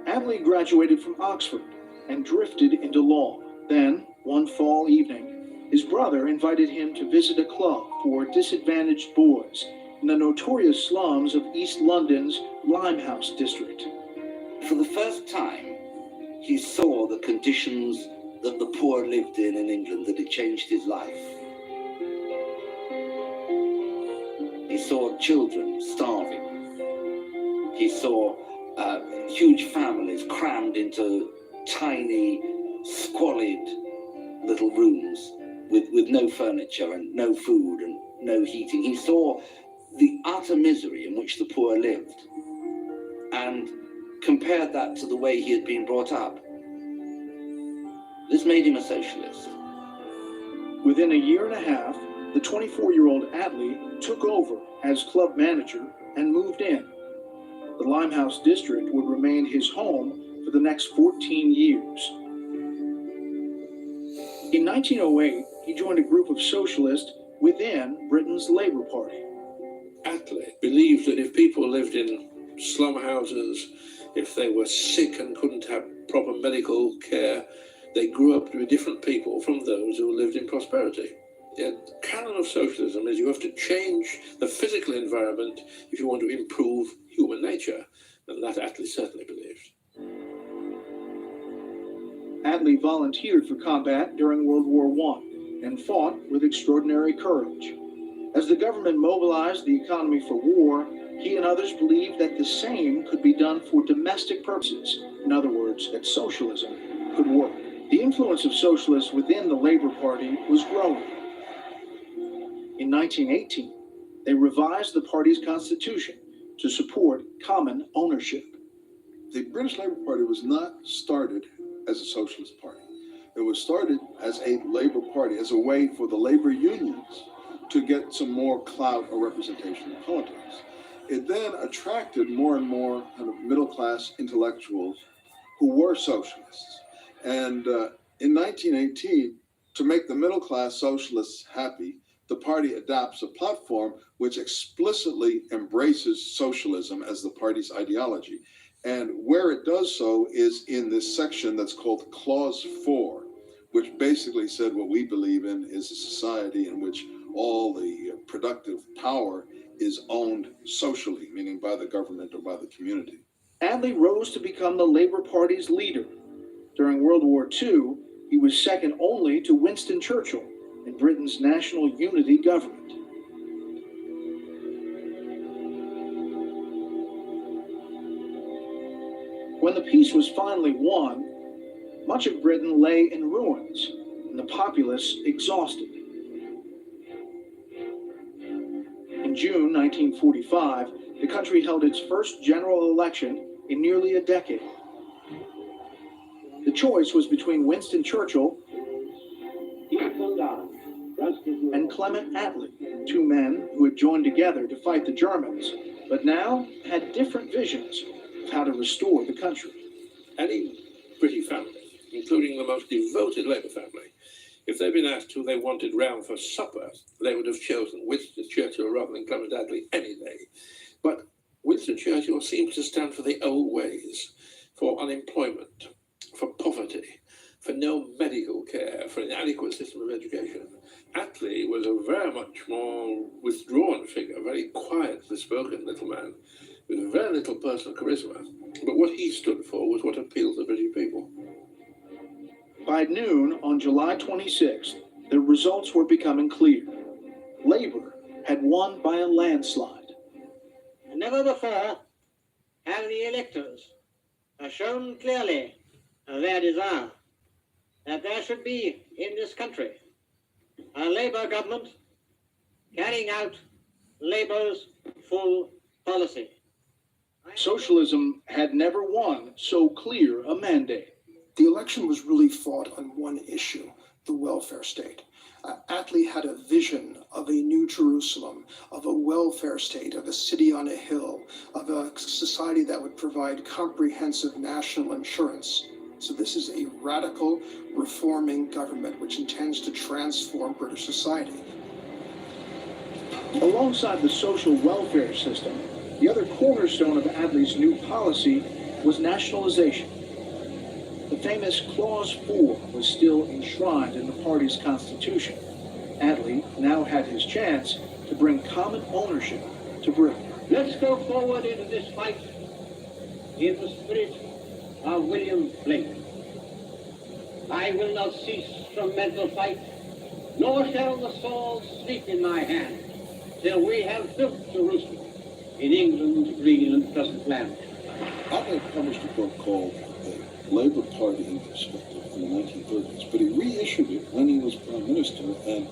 Speaker 2: Attlee graduated from Oxford and drifted into law. Then, one fall evening, his brother invited him to visit a club for disadvantaged boys in the notorious slums of East London's Limehouse district.
Speaker 5: For the first time, he saw the conditions that the poor lived in England, that it changed his life. He saw children starving. He saw huge families crammed into tiny, squalid little rooms with no furniture and no food and no heating. He saw the utter misery in which the poor lived and compared that to the way he had been brought up. This made him a socialist.
Speaker 2: Within a year and a half, the 24-year-old Attlee took over as club manager and moved in. The Limehouse district would remain his home for the next 14 years. In 1908, he joined a group of socialists within Britain's Labour Party.
Speaker 17: Attlee believed that if people lived in slum houses, if they were sick and couldn't have proper medical care, they grew up to be different people from those who lived in prosperity. The canon of socialism is you have to change the physical environment if you want to improve human nature, and that Attlee certainly believed.
Speaker 2: Attlee volunteered for combat during World War I and fought with extraordinary courage. As the government mobilized the economy for war, he and others believed that the same could be done for domestic purposes. In other words, that socialism could work. The influence of socialists within the Labour Party was growing. In 1918, they revised the party's constitution to support common ownership.
Speaker 13: The British Labour Party was not started as a socialist party. It was started as a Labour Party, as a way for the labor unions to get some more clout or representation in politics. It then attracted more and more kind of middle-class intellectuals who were socialists. And in 1918, to make the middle-class socialists happy, the party adopts a platform which explicitly embraces socialism as the party's ideology. And where it does so is in this section that's called Clause 4, which basically said what we believe in is a society in which all the productive power is owned socially, meaning by the government or by the community.
Speaker 2: Attlee rose to become the Labour Party's leader. During World War II, he was second only to Winston Churchill in Britain's national unity government. When the peace was finally won, much of Britain lay in ruins and the populace exhausted. In June 1945, the country held its first general election in nearly a decade. The choice was between Winston Churchill and Clement Attlee, two men who had joined together to fight the Germans, but now had different visions of how to restore the country.
Speaker 17: Any British family, including the most devoted Labour family, if they'd been asked who they wanted round for supper, they would have chosen Winston Churchill rather than Clement Attlee any day. But Winston Churchill seems to stand for the old ways, for unemployment, for poverty, for no medical care, for an inadequate system of education. Attlee was a very much more withdrawn figure, a very quiet, spoken little man, with very little personal charisma. But what he stood for was what appealed to the British people.
Speaker 2: By noon on July 26th, the results were becoming clear. Labour had won by a landslide.
Speaker 1: Never before have the electors shown clearly their desire that there should be in this country a Labour government carrying out Labour's full policy.
Speaker 2: Socialism had never won so clear a mandate.
Speaker 8: The election was really fought on one issue, the welfare state. Attlee had a vision of a new Jerusalem, of a welfare state, of a city on a hill, of a society that would provide comprehensive national insurance. So this is a radical, reforming government which intends to transform British society.
Speaker 2: Alongside the social welfare system, the other cornerstone of Attlee's new policy was nationalization. The famous Clause 4 was still enshrined in the party's constitution. Attlee now had his chance to bring common ownership to Britain.
Speaker 1: Let's go forward into this fight in the spirit of William Blake. I will not cease from mental fight, nor shall the sword sleep in my hand, till we have built Jerusalem in England's green and pleasant land.
Speaker 13: Attlee published a book called The Labour Party in Perspective in the 1930s, but he reissued it when he was Prime Minister and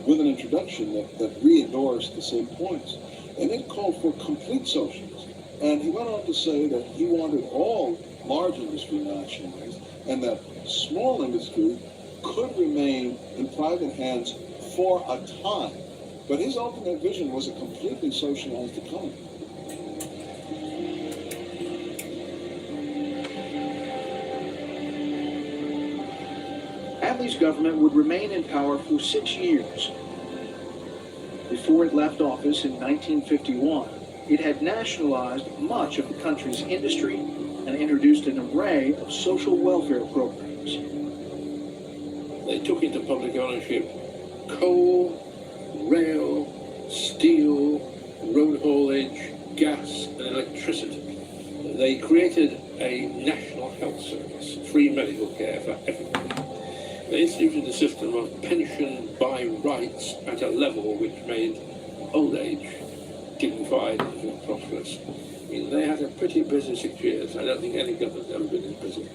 Speaker 13: with an introduction that re-endorsed the same points. and it called for complete socialism. And he went on to say that he wanted all large industry nationalized, and that small industry could remain in private hands for a time. But his ultimate vision was a completely socialized economy.
Speaker 2: Attlee's government would remain in power for 6 years. Before it left office in 1951, it had nationalized much of the country's industry and introduced an array of social welfare programs.
Speaker 17: They took into public ownership coal, rail, steel, road haulage, gas, and electricity. They created a national health service, free medical care for everybody. They instituted a system of pension by rights at a level which made old age dignified and prosperous. I mean, they had a pretty busy 6 years. I don't think any government's ever been as busy.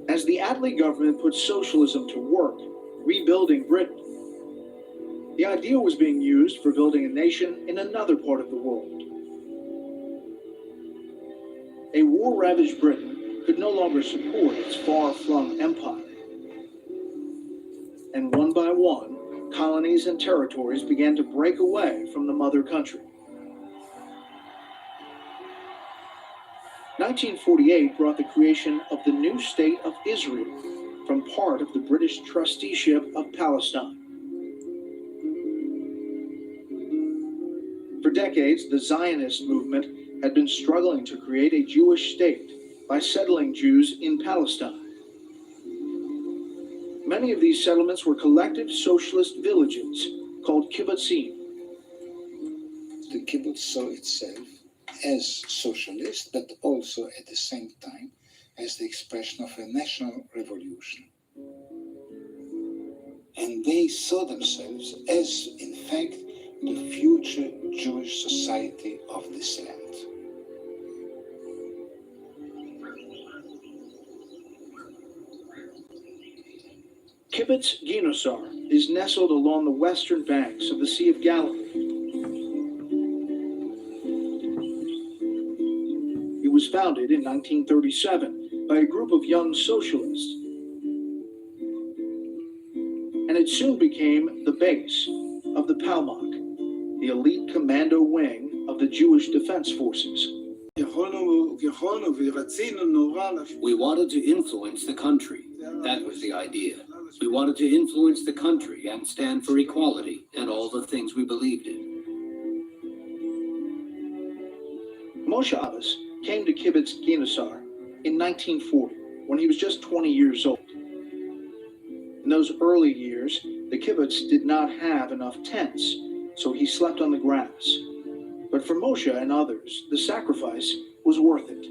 Speaker 2: As the Attlee government put socialism to work, rebuilding Britain, the idea was being used for building a nation in another part of the world. A war-ravaged Britain could no longer support its far-flung empire. And one by one, colonies and territories began to break away from the mother country. 1948 brought the creation of the new state of Israel from part of the British trusteeship of Palestine. For decades, the Zionist movement had been struggling to create a Jewish state by settling Jews in Palestine. Many of these settlements were collective socialist villages called kibbutzim.
Speaker 9: The kibbutz saw itself as socialist, but also at the same time as the expression of a national revolution. And they saw themselves as, in fact, the future Jewish society of this land.
Speaker 2: Kibbutz Ginosar is nestled along the western banks of the Sea of Galilee. It was founded in 1937 by a group of young socialists, and it soon became the base of the Palmach, the elite commando wing of the Jewish Defense Forces.
Speaker 10: We wanted to influence the country. That was the idea. We wanted to influence the country and stand for equality and all the things we believed in.
Speaker 2: Moshe Abbas came to Kibbutz Ginosar in 1940 when he was just 20 years old. In those early years, the kibbutz did not have enough tents, so he slept on the grass. But for Moshe and others, the sacrifice was worth it.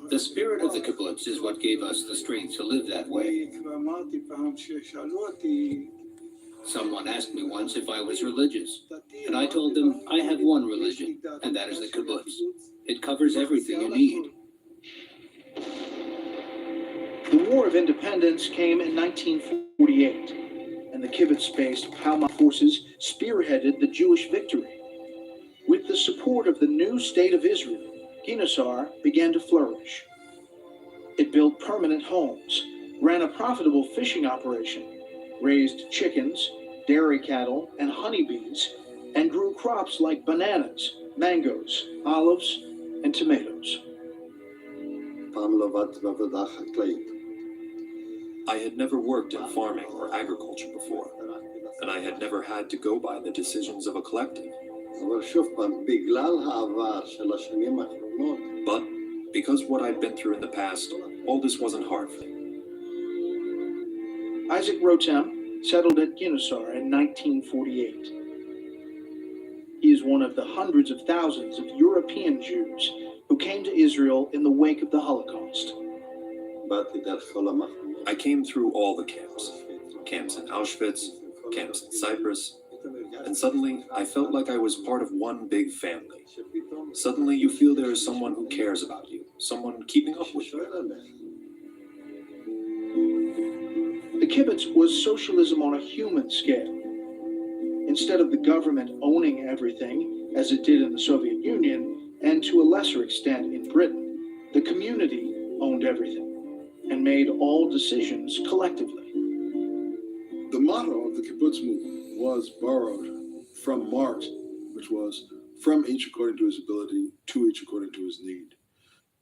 Speaker 10: The spirit of the kibbutz is what gave us the strength to live that way. Someone asked me once if I was religious, and I told them I have one religion, and that is the kibbutz. It covers everything you need.
Speaker 2: The War of Independence came in 1948, and the kibbutz-based Palmach forces spearheaded the Jewish victory. With the support of the new state of Israel, Ginosar began to flourish. It built permanent homes, ran a profitable fishing operation, raised chickens, dairy cattle, and honeybees, and grew crops like bananas, mangoes, olives, and tomatoes.
Speaker 23: I had never worked in farming or agriculture before, and I had never had to go by the decisions of a collective. But because what I'd been through in the past, all this wasn't hard for me.
Speaker 2: Isaac Rotem settled at Ginosar in 1948. He is one of the hundreds of thousands of European Jews who came to Israel in the wake of the Holocaust.
Speaker 23: I came through all the camps in Auschwitz, camps in Cyprus, and suddenly I felt like I was part of one big family. Suddenly you feel there is someone who cares about you, someone keeping up with you.
Speaker 2: kibbutz was socialism on a human scale. Instead of the government owning everything, as it did in the Soviet Union, and to a lesser extent in Britain, the community owned everything and made all decisions collectively.
Speaker 13: The motto of the kibbutz movement was borrowed from Marx, which was from each according to his ability, to each according to his need.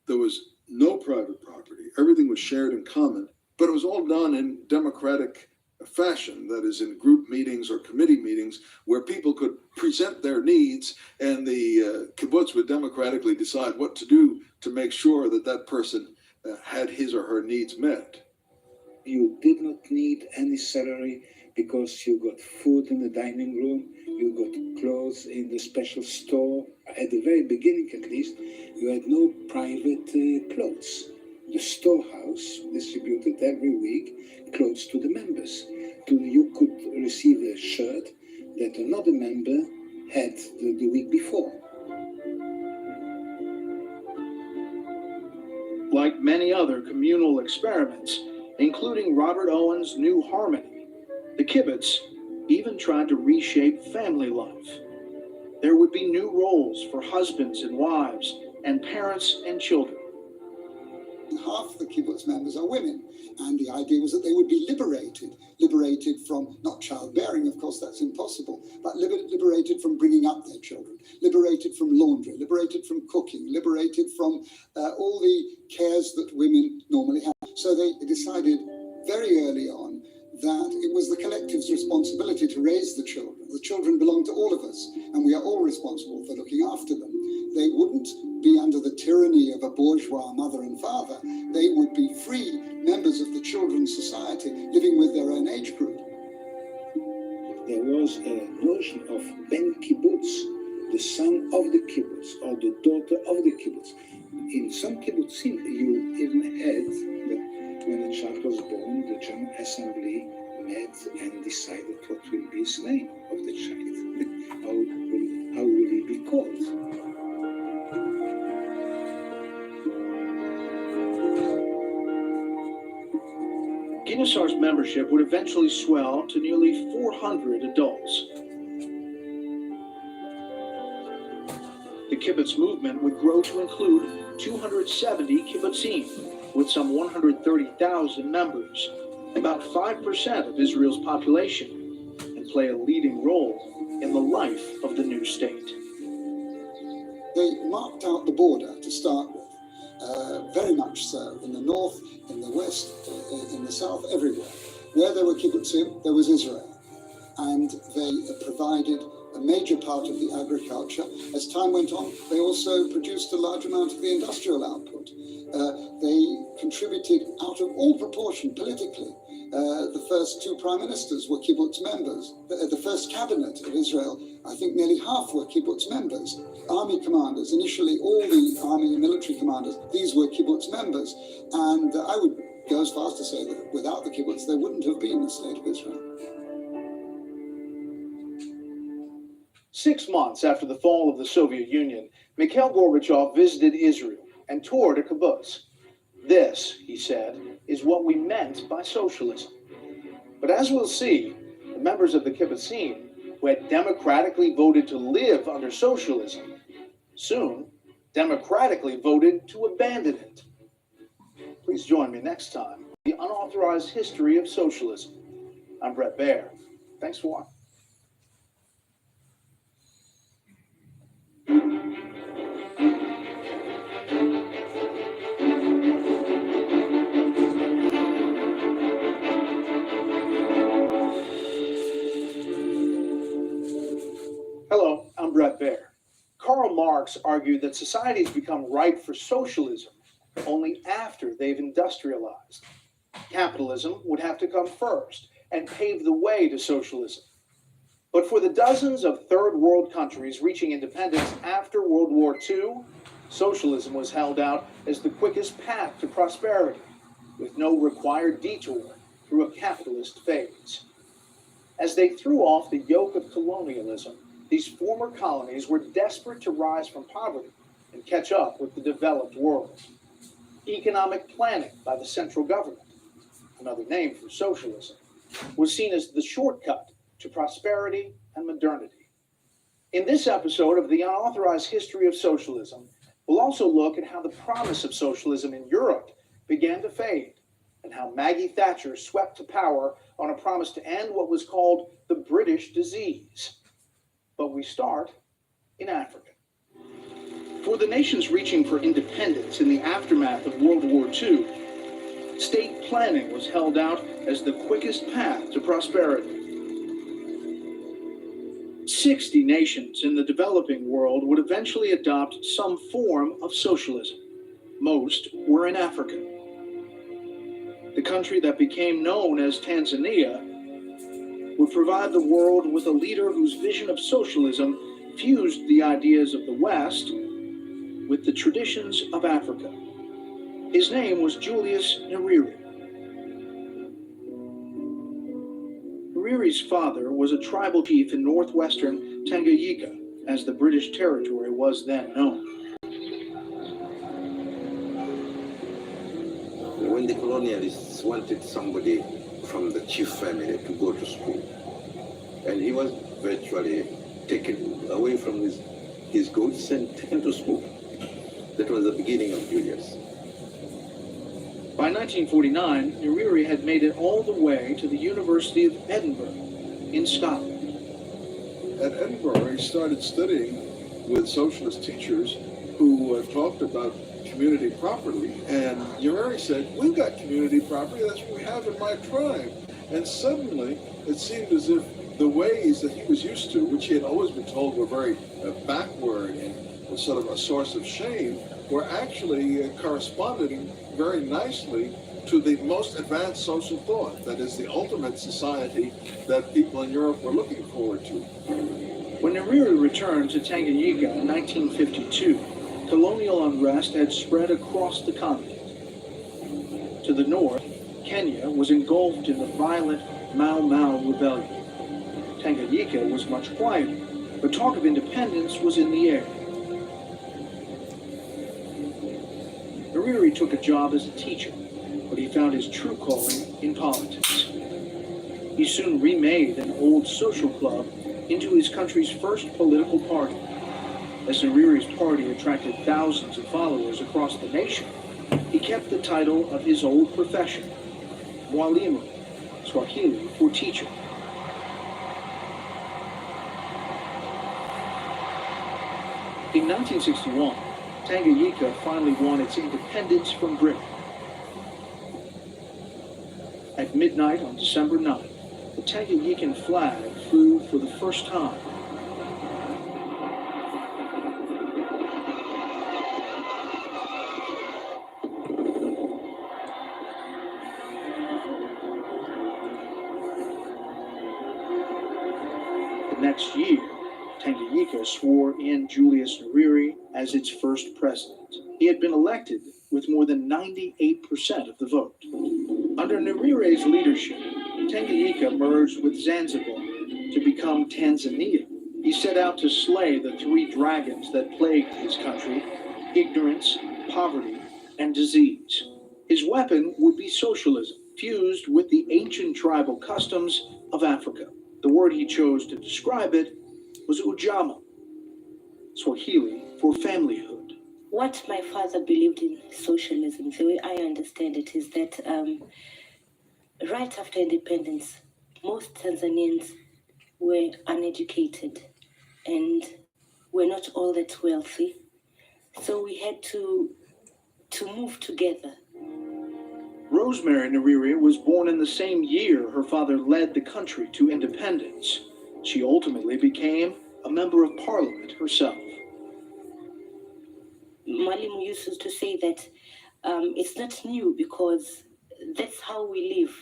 Speaker 13: There was no private property. Everything was shared in common, but it was all done in democratic fashion, that is, in group meetings or committee meetings where people could present their needs and the kibbutz would democratically decide what to do to make sure that that person had his or her needs met.
Speaker 9: You did not need any salary because you got food in the dining room, you got clothes in the special store. At the very beginning, at least, you had no private clothes. The storehouse distributed every week clothes to the members. You could receive a shirt that another member had the week before.
Speaker 2: Like many other communal experiments, including Robert Owen's New Harmony, the kibbutz even tried to reshape family life. There would be new roles for husbands and wives, and parents and children.
Speaker 7: Half the kibbutz members are women, and the idea was that they would be liberated from, not childbearing, of course, that's impossible, but liberated from bringing up their children, liberated from laundry, liberated from cooking, liberated from all the cares that women normally have. So they decided very early on that it was the collective's responsibility to raise the children. The children belong to all of us, and we are all responsible for looking after them. They wouldn't be under the tyranny of a bourgeois mother and father. They would be free members of the children's society, living with their own age group.
Speaker 9: There was a notion of ben kibbutz, the son of the kibbutz, or the daughter of the kibbutz. In some kibbutzim, you even had that when a child was born, the General Assembly met and decided what will be his name of the child. How will he be called?
Speaker 2: Guinnessar's membership would eventually swell to nearly 400 adults. The kibbutz movement would grow to include 270 kibbutzim, with some 130,000 members, about 5% of Israel's population, and play a leading role in the life of the new state.
Speaker 7: They marked out the border to start with. Very much so, in the north, in the west, in the south, everywhere. Where there were kibbutzim, there was Israel. And they provided a major part of the agriculture. As time went on, they also produced a large amount of the industrial output. They contributed out of all proportion politically. The first two prime ministers were kibbutz members. The first cabinet of Israel, I think nearly half were kibbutz members. Army commanders, initially all the army and military commanders, these were kibbutz members. And I would go as far as to say that without the kibbutz, there wouldn't have been the state of Israel.
Speaker 2: 6 months after the fall of the Soviet Union, Mikhail Gorbachev visited Israel and toured a kibbutz. This, he said, is what we meant by socialism. But as we'll see, the members of the kibbutzim, who had democratically voted to live under socialism, soon democratically voted to abandon it. Please join me next time, The Unauthorized History of Socialism. I'm Brett Baer. Thanks for watching. Hello, I'm Brett Baer. Karl Marx argued that societies become ripe for socialism only after they've industrialized. Capitalism would have to come first and pave the way to socialism. But for the dozens of third world countries reaching independence after World War II, socialism was held out as the quickest path to prosperity, with no required detour through a capitalist phase. As they threw off the yoke of colonialism, these former colonies were desperate to rise from poverty and catch up with the developed world. Economic planning by the central government, another name for socialism, was seen as the shortcut to prosperity and modernity. In this episode of the Unauthorized History of Socialism, we'll also look at how the promise of socialism in Europe began to fade, and how Maggie Thatcher swept to power on a promise to end what was called the British disease. But we start in Africa. For the nations reaching for independence in the aftermath of World War II, state planning was held out as the quickest path to prosperity. 60 nations in the developing world would eventually adopt some form of socialism. Most were in Africa. The country that became known as Tanzania would provide the world with a leader whose vision of socialism fused the ideas of the West with the traditions of Africa. His name was Julius Nyerere. Nyerere's father was a tribal chief in northwestern Tanganyika, as the British territory was then known.
Speaker 12: When the colonialists wanted somebody from the chief family to go to school, and he was virtually taken away from his goats and taken to school. That was the beginning of Julius.
Speaker 2: By 1949, Nyerere had made it all the way to the University of Edinburgh in Scotland.
Speaker 13: At Edinburgh, he started studying with socialist teachers who talked about community property, and Nyerere said, "We've got community property, that's what we have in my tribe." And suddenly, it seemed as if the ways that he was used to, which he had always been told were very backward and was sort of a source of shame, were actually corresponding very nicely to the most advanced social thought, that is, the ultimate society that people in Europe were looking forward to.
Speaker 2: When Nyerere returned to Tanganyika in 1952, colonial unrest had spread across the continent. To the north, Kenya was engulfed in the violent Mau Mau rebellion. Tanganyika was much quieter, but talk of independence was in the air. Nyerere took a job as a teacher, but he found his true calling in politics. He soon remade an old social club into his country's first political party. As Nyerere's party attracted thousands of followers across the nation, he kept the title of his old profession, Mwalimu, Swahili for teacher. In 1961, Tanganyika finally won its independence from Britain. At midnight on December 9th, the Tanganyikan flag flew for the first time. The next year, Tanganyika swore in Julius Nyerere as its first president. He had been elected with more than 98% of the vote. Under Nyerere's leadership, Tanganyika merged with Zanzibar to become Tanzania. He set out to slay the three dragons that plagued his country: ignorance, poverty, and disease. His weapon would be socialism, fused with the ancient tribal customs of Africa. The word he chose to describe it was Ujamaa, Swahili for familyhood.
Speaker 20: What my father believed in socialism, the way I understand it, is that right after independence, most Tanzanians were uneducated and were not all that wealthy. So we had to move together.
Speaker 2: Rosemary Nyerere was born in the same year her father led the country to independence. She ultimately became a member of parliament herself.
Speaker 20: Mwalimu used to say that it's not new because that's how we live.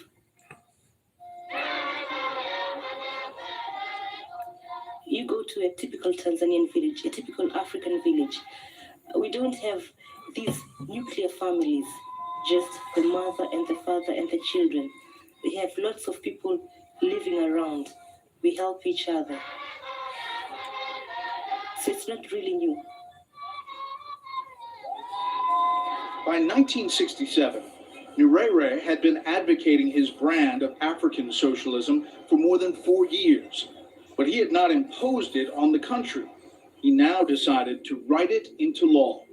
Speaker 20: You go to a typical Tanzanian village, a typical African village. We don't have these nuclear families, just the mother and the father and the children. We have lots of people living around. We help each other. So it's not really new.
Speaker 2: By 1967, Nyerere had been advocating his brand of African socialism for more than 4 years, but he had not imposed it on the country. He now decided to write it into law.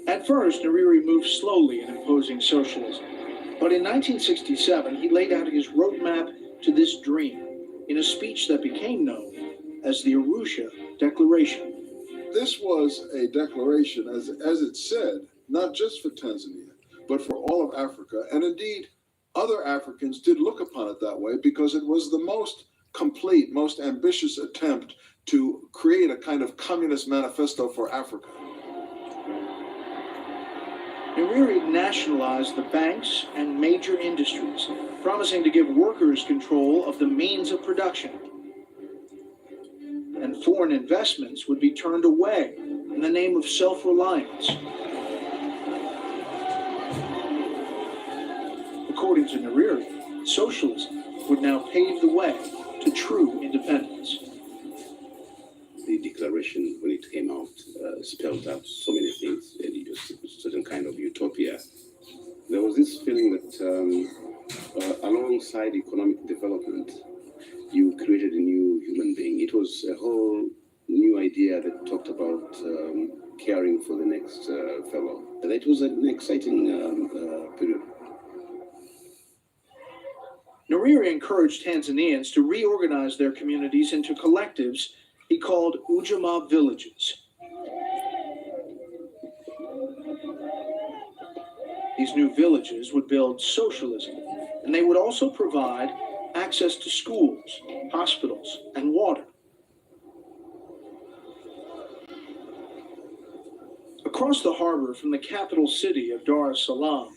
Speaker 2: At first, Nyerere moved slowly in imposing socialism, but in 1967, he laid out his roadmap to this dream in a speech that became known as the Arusha Declaration.
Speaker 13: This was a declaration, as it said, not just for Tanzania, but for all of Africa. And indeed, other Africans did look upon it that way because it was the most complete, most ambitious attempt to create a kind of communist manifesto for Africa.
Speaker 2: Nyerere nationalized the banks and major industries, promising to give workers control of the means of production. And foreign investments would be turned away in the name of self-reliance. According to Nyerere, socialism would now pave the way to true independence.
Speaker 14: The declaration, when it came out, spelled out so many things. It was a certain kind of utopia. There was this feeling that alongside economic development, you created a new human being. It was a whole new idea that talked about caring for the next fellow. That was an exciting period.
Speaker 2: Nyerere encouraged Tanzanians to reorganize their communities into collectives he called Ujamaa villages. These new villages would build socialism, and they would also provide access to schools, hospitals, and water. Across the harbor from the capital city of Dar es Salaam,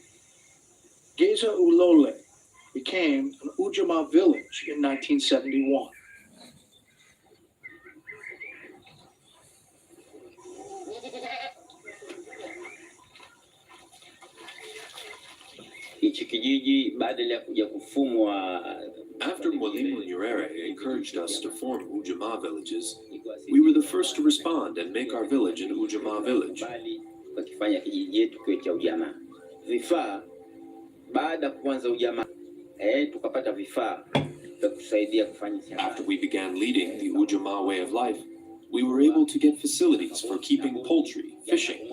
Speaker 2: Geza Ulole became an Ujamaa village in 1971.
Speaker 23: After Mwalimu Nyerere encouraged us to form Ujamaa villages, we were the first to respond and make our village an Ujamaa village. After we began leading the Ujamaa way of life, we were able to get facilities for keeping poultry, fishing.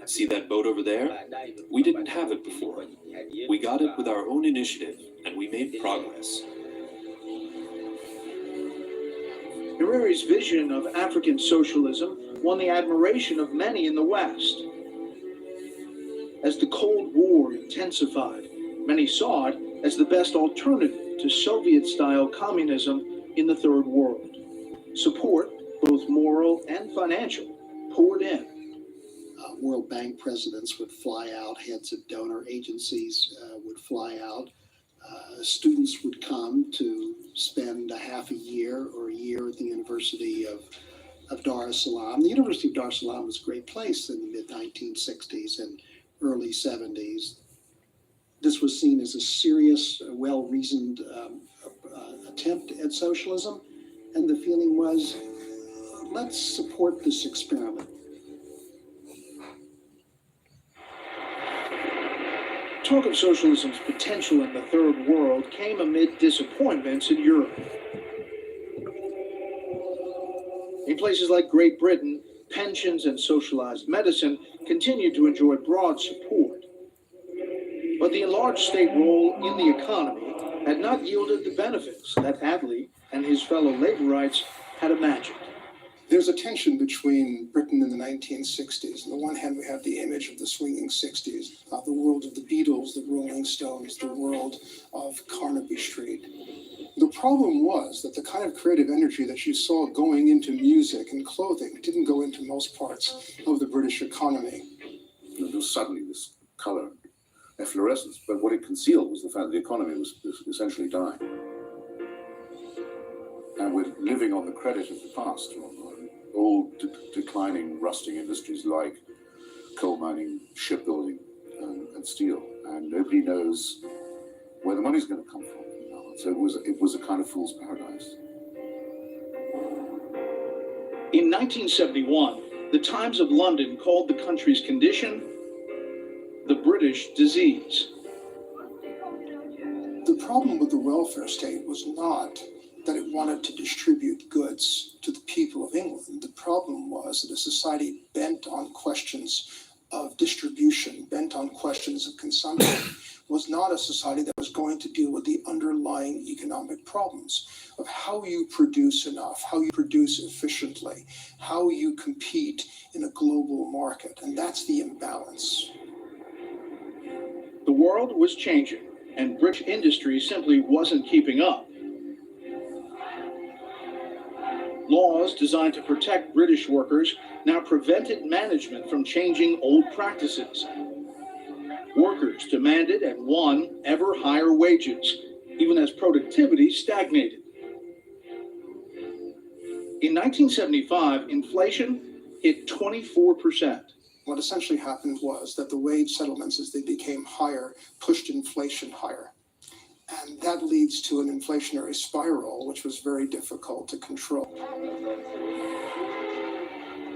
Speaker 23: See that boat over there? We didn't have it before. We got it with our own initiative, and we made progress.
Speaker 2: Nyerere's vision of African socialism won the admiration of many in the West. As the Cold War intensified, many saw it as the best alternative to Soviet-style communism in the Third World. Support, both moral and financial, poured in.
Speaker 7: World Bank presidents would fly out, heads of donor agencies would fly out. Students would come to spend a half a year or a year at the University of Dar es Salaam. The University of Dar es Salaam was a great place in the mid-1960s and early 70s. This was seen as a serious, well-reasoned attempt at socialism, and the feeling was, let's support this experiment.
Speaker 2: Talk of socialism's potential in the Third World came amid disappointments in Europe. In places like Great Britain, pensions and socialized medicine continued to enjoy broad support. But the enlarged state role in the economy had not yielded the benefits that Attlee and his fellow laborites had imagined.
Speaker 8: There's a tension between Britain in the 1960s. On the one hand, we have the image of the swinging 60s, the world of the Beatles, the Rolling Stones, the world of Carnaby Street. The problem was that the kind of creative energy that you saw going into music and clothing didn't go into most parts of the British economy.
Speaker 15: There was suddenly this color efflorescence, but what it concealed was the fact that the economy was essentially dying. And we're living on the credit of the past. Old, declining, rusting industries like coal mining, shipbuilding, and steel, and nobody knows where the money's going to come from. So it was a kind of fool's paradise.
Speaker 2: In 1971, the Times of London called the country's condition the British disease.
Speaker 8: The problem with the welfare state was not that it wanted to distribute goods to the people of England. The problem was that a society bent on questions of distribution, bent on questions of consumption, was not a society that was going to deal with the underlying economic problems of how you produce enough, how you produce efficiently, how you compete in a global market. And that's the imbalance.
Speaker 2: The world was changing, and British industry simply wasn't keeping up. Laws designed to protect British workers now prevented management from changing old practices. Workers demanded and won ever higher wages, even as productivity stagnated. In 1975, inflation hit 24%.
Speaker 8: What essentially happened was that the wage settlements, as they became higher, pushed inflation higher. And that leads to an inflationary spiral, which was very difficult to control.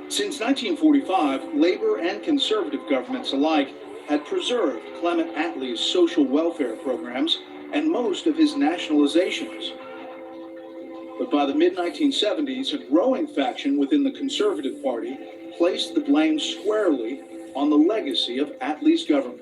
Speaker 2: Since 1945, Labour and Conservative governments alike had preserved Clement Attlee's social welfare programs and most of his nationalizations. But by the mid-1970s, a growing faction within the Conservative Party placed the blame squarely on the legacy of Attlee's government.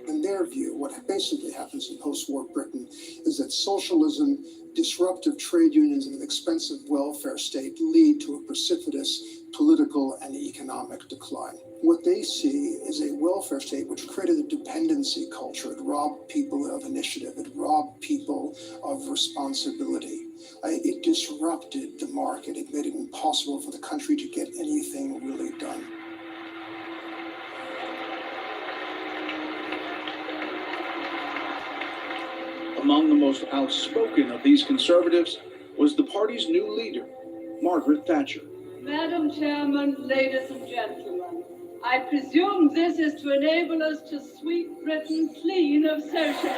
Speaker 8: In their view, what basically happens in post-war Britain is that socialism, disruptive trade unions, and an expensive welfare state lead to a precipitous political and economic decline. What they see is a welfare state which created a dependency culture. It robbed people of initiative. It robbed people of responsibility. It disrupted the market. It made it impossible for the country to get anything really done.
Speaker 2: Among the most outspoken of these conservatives was the party's new leader, Margaret Thatcher.
Speaker 16: Madam Chairman, ladies and gentlemen, I presume this is to enable us to sweep Britain clean of socialism.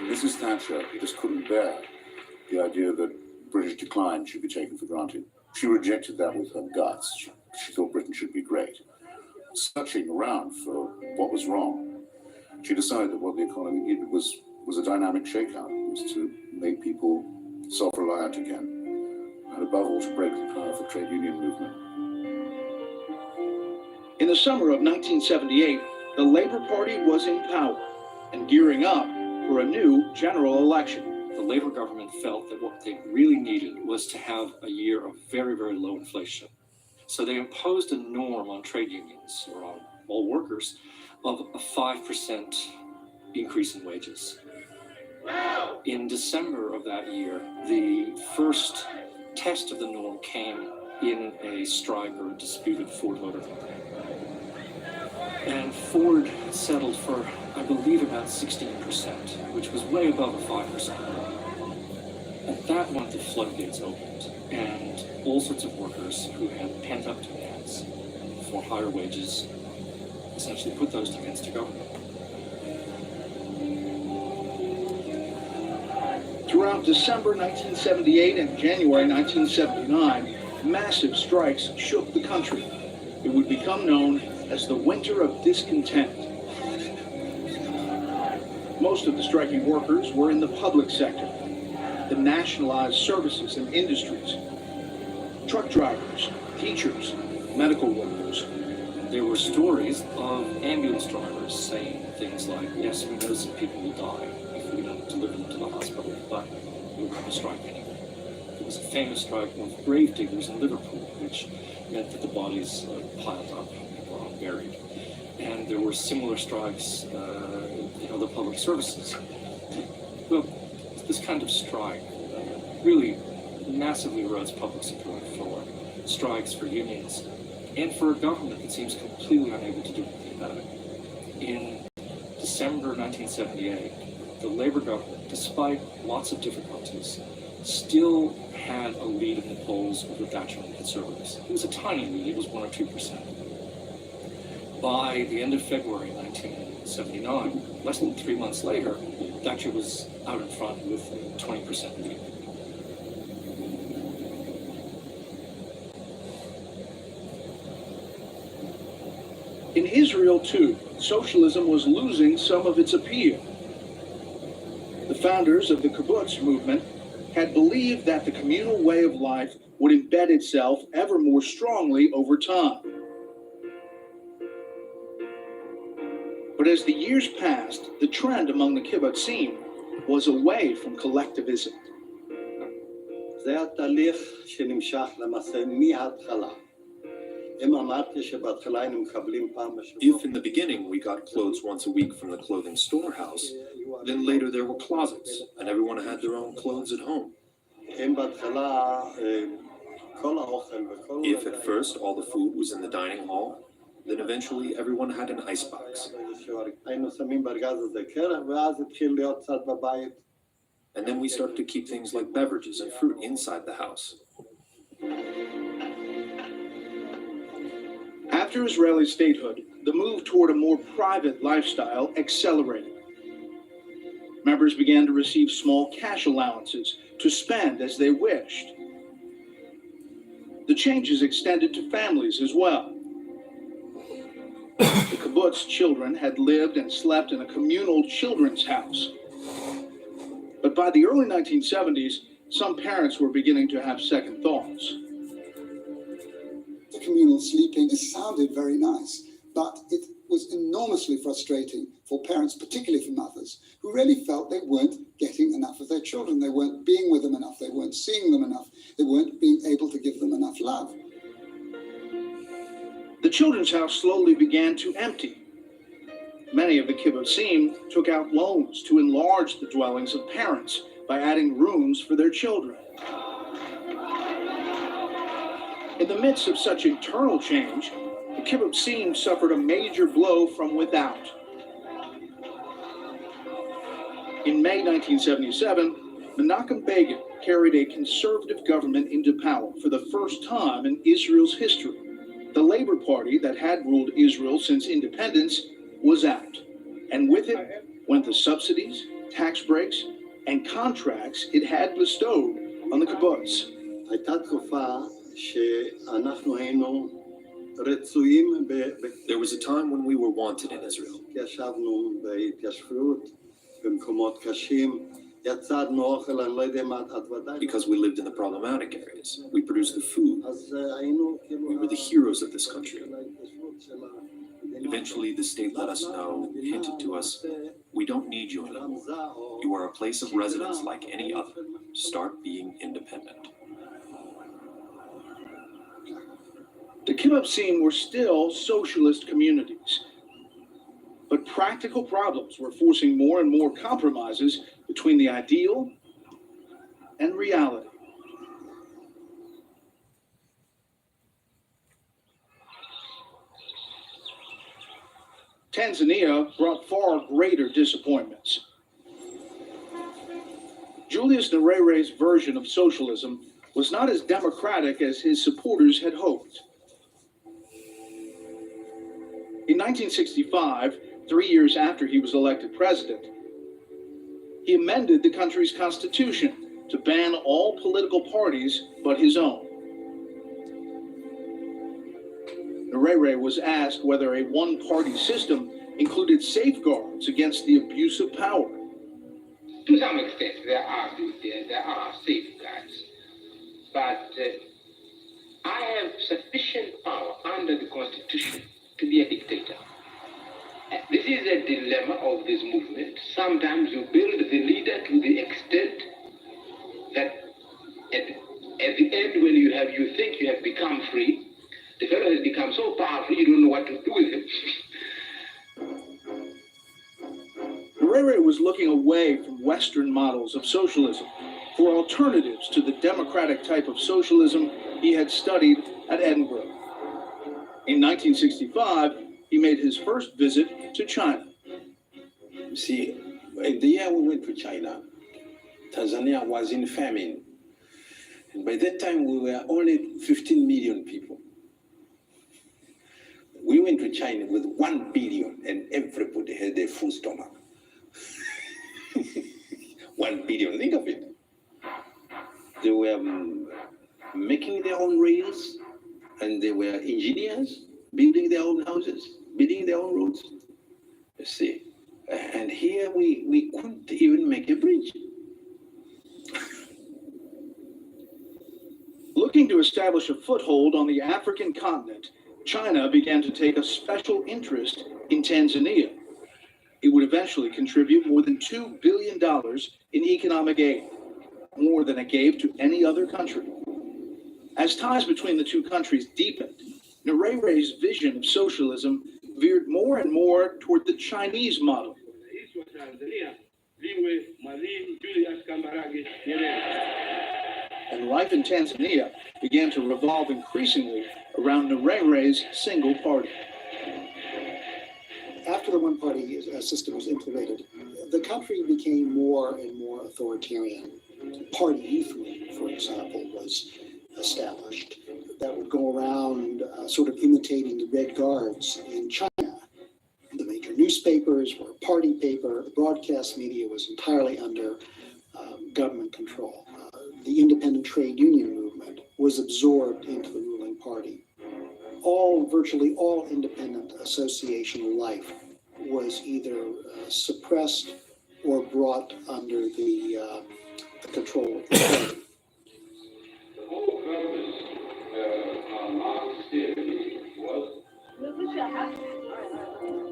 Speaker 15: Mrs. Thatcher just couldn't bear the idea that British decline should be taken for granted. She rejected that with her guts. She thought Britain should be great. Searching around for what was wrong, she decided that what the economy needed was a dynamic shakeout. It was to make people self-reliant again, and above all, to break the powerful trade union movement.
Speaker 2: In the summer of 1978, the Labour Party was in power and gearing up for a new general election.
Speaker 18: The Labour government felt that what they really needed was to have a year of very, very low inflation. So they imposed a norm on trade unions, or on all workers, of a 5% increase in wages. In December of that year, the first test of the norm came in a strike or a disputed Ford Motor Company. And Ford settled for, I believe, about 16%, which was way above a 5% norm. At that point, the floodgates opened, and all sorts of workers who had pent-up demands for higher wages essentially put those demands to government.
Speaker 2: Throughout December 1978 and January 1979, massive strikes shook the country. It would become known as the Winter of Discontent. Most of the striking workers were in the public sector, the nationalized services and industries, truck drivers, teachers, medical workers.
Speaker 18: There were stories of ambulance drivers saying things like, yes, we know some people will die if we don't deliver them to the hospital, but we're going to strike anyway. There was a famous strike of grave diggers in Liverpool, which meant that the bodies piled up and were unburied. And there were similar strikes in other public services. Well, this kind of strike really massively erodes public support for strikes, for unions, and for a government that seems completely unable to do anything about it. In December 1978, the Labour government, despite lots of difficulties, still had a lead in the polls over Thatcher and the Conservatives. It was a tiny lead, it was 1 or 2%. By the end of February 1979, less than 3 months later, Thatcher was out in front with a 20% lead.
Speaker 2: In Israel, too, socialism was losing some of its appeal. founders of the kibbutz movement had believed that the communal way of life would embed itself ever more strongly over time. But as the years passed, the trend among the kibbutzim was away from collectivism.
Speaker 11: זה התהליך שנמשך למעשה מההתחלה. אם אמרתי שבהתחלה היינו מקבלים פעם בשבוע.
Speaker 23: If in the beginning we got clothes once a week from the clothing storehouse, then later there were closets, and everyone had their own clothes at home.
Speaker 11: אם בהתחלה כל האוכל וכל...
Speaker 23: If at first all the food was in the dining hall, then eventually everyone had an icebox.
Speaker 11: היינו שמים בארגז הזה קרח, ואז התחיל להיות קצת בבית.
Speaker 23: And then we started to keep things like beverages and fruit inside the house.
Speaker 2: After Israeli statehood, the move toward a more private lifestyle accelerated. Members began to receive small cash allowances to spend as they wished. The changes extended to families as well. The kibbutz children had lived and slept in a communal children's house. But by the early 1970s, some parents were beginning to have second thoughts.
Speaker 7: The communal sleeping sounded very nice, but it was enormously frustrating for parents, particularly for mothers, who really felt they weren't getting enough of their children. They weren't being with them enough. They weren't seeing them enough. They weren't being able to give them enough love.
Speaker 2: The children's house slowly began to empty. Many of the kibbutzim took out loans to enlarge the dwellings of parents by adding rooms for their children. In the midst of such internal change, the kibbutzim suffered a major blow from without. In May 1977, Menachem Begin carried a conservative government into power for the first time in Israel's history. The Labor Party that had ruled Israel since independence was out, and with it went the subsidies, tax breaks, and contracts it had bestowed on the kibbutz.
Speaker 11: הייתה תקופה שאנחנו היינו רצויים
Speaker 23: There was a time when we were wanted in Israel.
Speaker 11: ישבנו בהתיישבות במקומות קשים. יצרנו אוכל, אני לא יודע מה, את ודאי...
Speaker 23: Because we lived in the problematic areas. We produced the food. We were the heroes of this country. Eventually, the state let us know, hinted to us, we don't need you anymore. You are a place of residence like any other. Start being independent.
Speaker 2: The kibbutzim were still socialist communities, but practical problems were forcing more and more compromises between the ideal and reality. Tanzania brought far greater disappointments. Julius Nyerere's version of socialism was not as democratic as his supporters had hoped. In 1965, 3 years after he was elected president, he amended the country's constitution to ban all political parties but his own. Nyerere was asked whether a one-party system included safeguards against the abuse of power.
Speaker 19: To some extent, there are safeguards, but I have sufficient power under the Constitution to be a dictator. This is a dilemma of this movement. Sometimes you build the leader to the extent that at the end, when you think you have become free, the fellow has become so powerful you don't know what to do with him.
Speaker 2: Nyerere was looking away from Western models of socialism for alternatives to the democratic type of socialism he had studied at Edinburgh. In 1965, he made his first visit to China.
Speaker 12: You see, the year we went to China, Tanzania was in famine. And by that time, we were only 15 million people. We went to China with 1 billion, and everybody had a full stomach. 1 billion, think of it. They were making their own rails, and they were engineers building their own houses, building their own roads. You see, And here we couldn't even make a bridge.
Speaker 2: Looking to establish a foothold on the African continent, China began to take a special interest in Tanzania. It would eventually contribute more than $2 billion in economic aid, more than it gave to any other country. As ties between the two countries deepened, Nyerere's vision of socialism veered more and more toward the Chinese model. And life in Tanzania began to revolve increasingly around Nyerere's single party.
Speaker 7: After the one-party system was implemented, the country became more and more authoritarian. Party youth wing, for example, was established that would go around sort of imitating the Red Guards in China. The major newspapers were party paper. The broadcast media was entirely under government control. The independent trade union movement was absorbed into the ruling party. Virtually all independent association life was either suppressed or brought under the control of the party.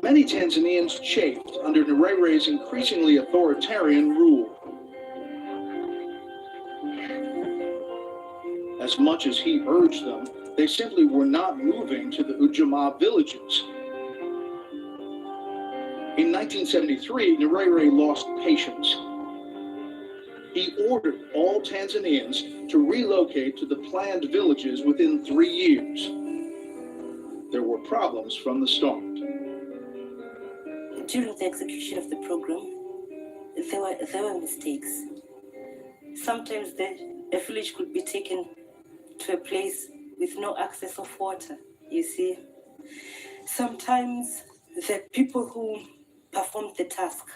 Speaker 2: Many Tanzanians chafed under Nyerere's increasingly authoritarian rule. As much as he urged them, they simply were not moving to the Ujamaa villages. In 1973, Nyerere lost patience. He ordered all Tanzanians to relocate to the planned villages within 3 years. There were problems from the start.
Speaker 6: During the execution of the program, there were mistakes. Sometimes a village could be taken to a place with no access of water, you see. Sometimes the people who performed the task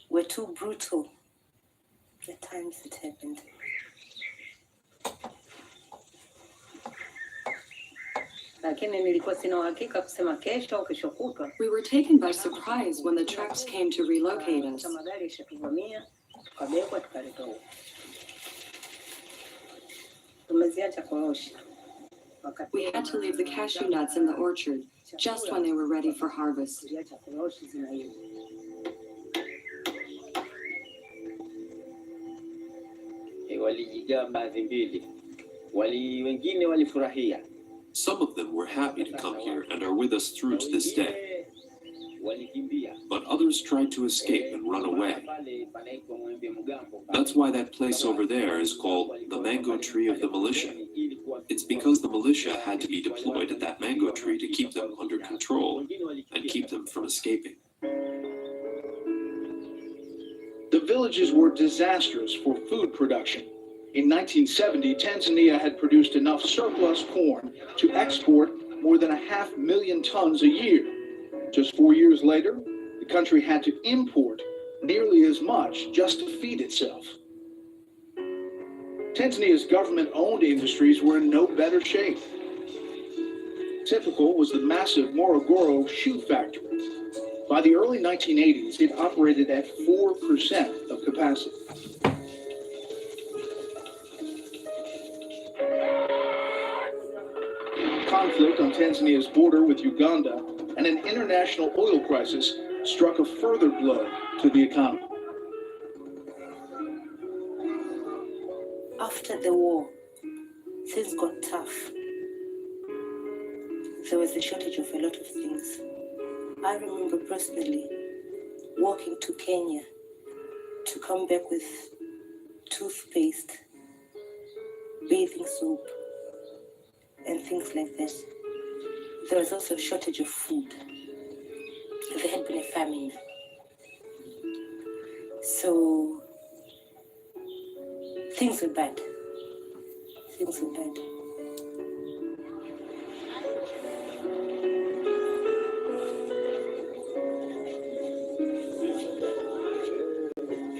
Speaker 6: were too brutal. At times it happened.
Speaker 21: We were taken by surprise when the traps came to relocate us. We had to leave the cashew nuts in the orchard just when they were ready for harvest.
Speaker 23: Some of them were happy to come here and are with us through to this day. But others tried to escape and run away. That's why that place over there is called the mango tree of the militia. It's because the militia had to be deployed at that mango tree to keep them under control and keep them from escaping.
Speaker 2: The villages were disastrous for food production. In 1970, Tanzania had produced enough surplus corn to export more than 500,000 tons a year. Just 4 years later, the country had to import nearly as much just to feed itself. Tanzania's government-owned industries were in no better shape. Typical was the massive Morogoro shoe factory. By the early 1980s, it operated at 4% of capacity. Conflict on Tanzania's border with Uganda and an international oil crisis struck a further blow to the economy.
Speaker 6: After the war, things got tough. There was a shortage of a lot of things. I remember personally walking to Kenya to come back with toothpaste, bathing soap, and things like that. There was also a shortage of food. There had been a famine. So things were bad. Things were bad.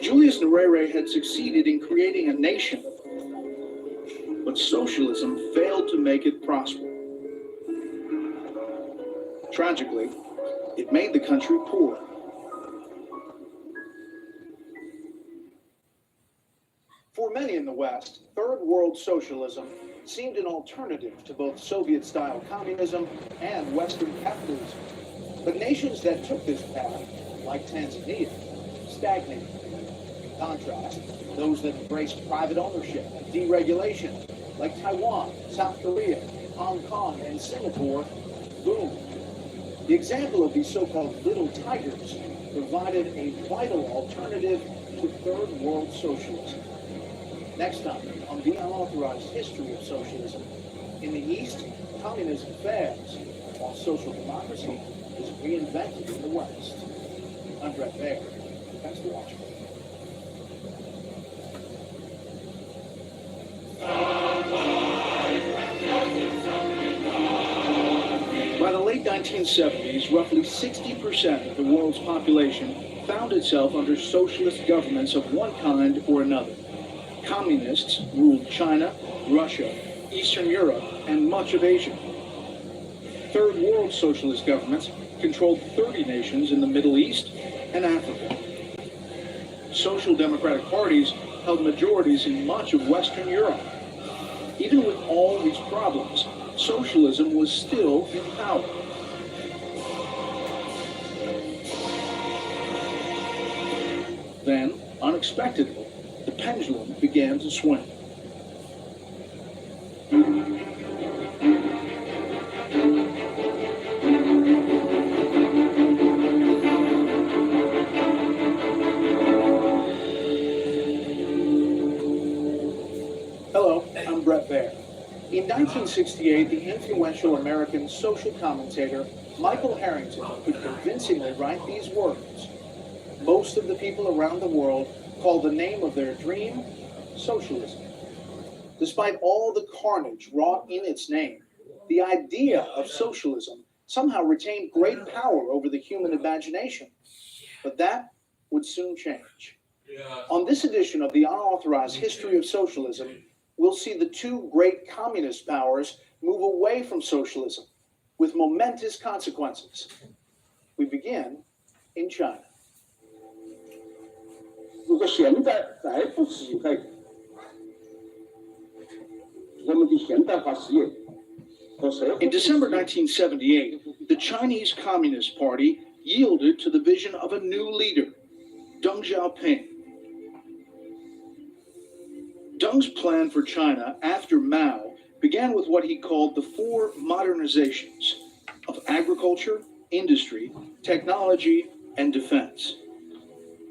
Speaker 2: Julius Nyerere had succeeded in creating a nation, but socialism failed to make it prosper. Tragically, it made the country poor. many in the West, Third World Socialism seemed an alternative to both Soviet-style communism and Western capitalism. But nations that took this path, like Tanzania, stagnated. In contrast, those that embraced private ownership and deregulation, like Taiwan, South Korea, Hong Kong, and Singapore, boomed. The example of these so-called little tigers provided a vital alternative to Third World Socialism. Next time on the unauthorized history of socialism, in the East, communism fails, while social democracy is reinvented in the West. I'm Brett Baer. Thanks for watching. By the late 1970s, roughly 60% of the world's population found itself under socialist governments of one kind or another. Communists ruled China, Russia, Eastern Europe, and much of Asia. Third World Socialist governments controlled 30 nations in the Middle East and Africa. Social democratic parties held majorities in much of Western Europe. Even with all these problems, socialism was still in power. Then, unexpectedly, the pendulum began to swing. Hello, I'm Brett Baer. In 1968, the influential American social commentator Michael Harrington could convincingly write these words. Most of the people around the world call the name of their dream socialism. Despite all the carnage wrought in its name, the idea of socialism somehow retained great power over the human imagination. But that would soon change. On this edition of the Unauthorized History of Socialism, we'll see the two great communist powers move away from socialism with momentous consequences. We begin in China.
Speaker 1: 如果现在再不实行改革，我们的现代化事业和社会。
Speaker 2: In December 1978, the Chinese Communist Party yielded to the vision of a new leader, Deng Xiaoping. Deng's plan for China after Mao began with what he called the four modernizations of agriculture, industry, technology, and defense.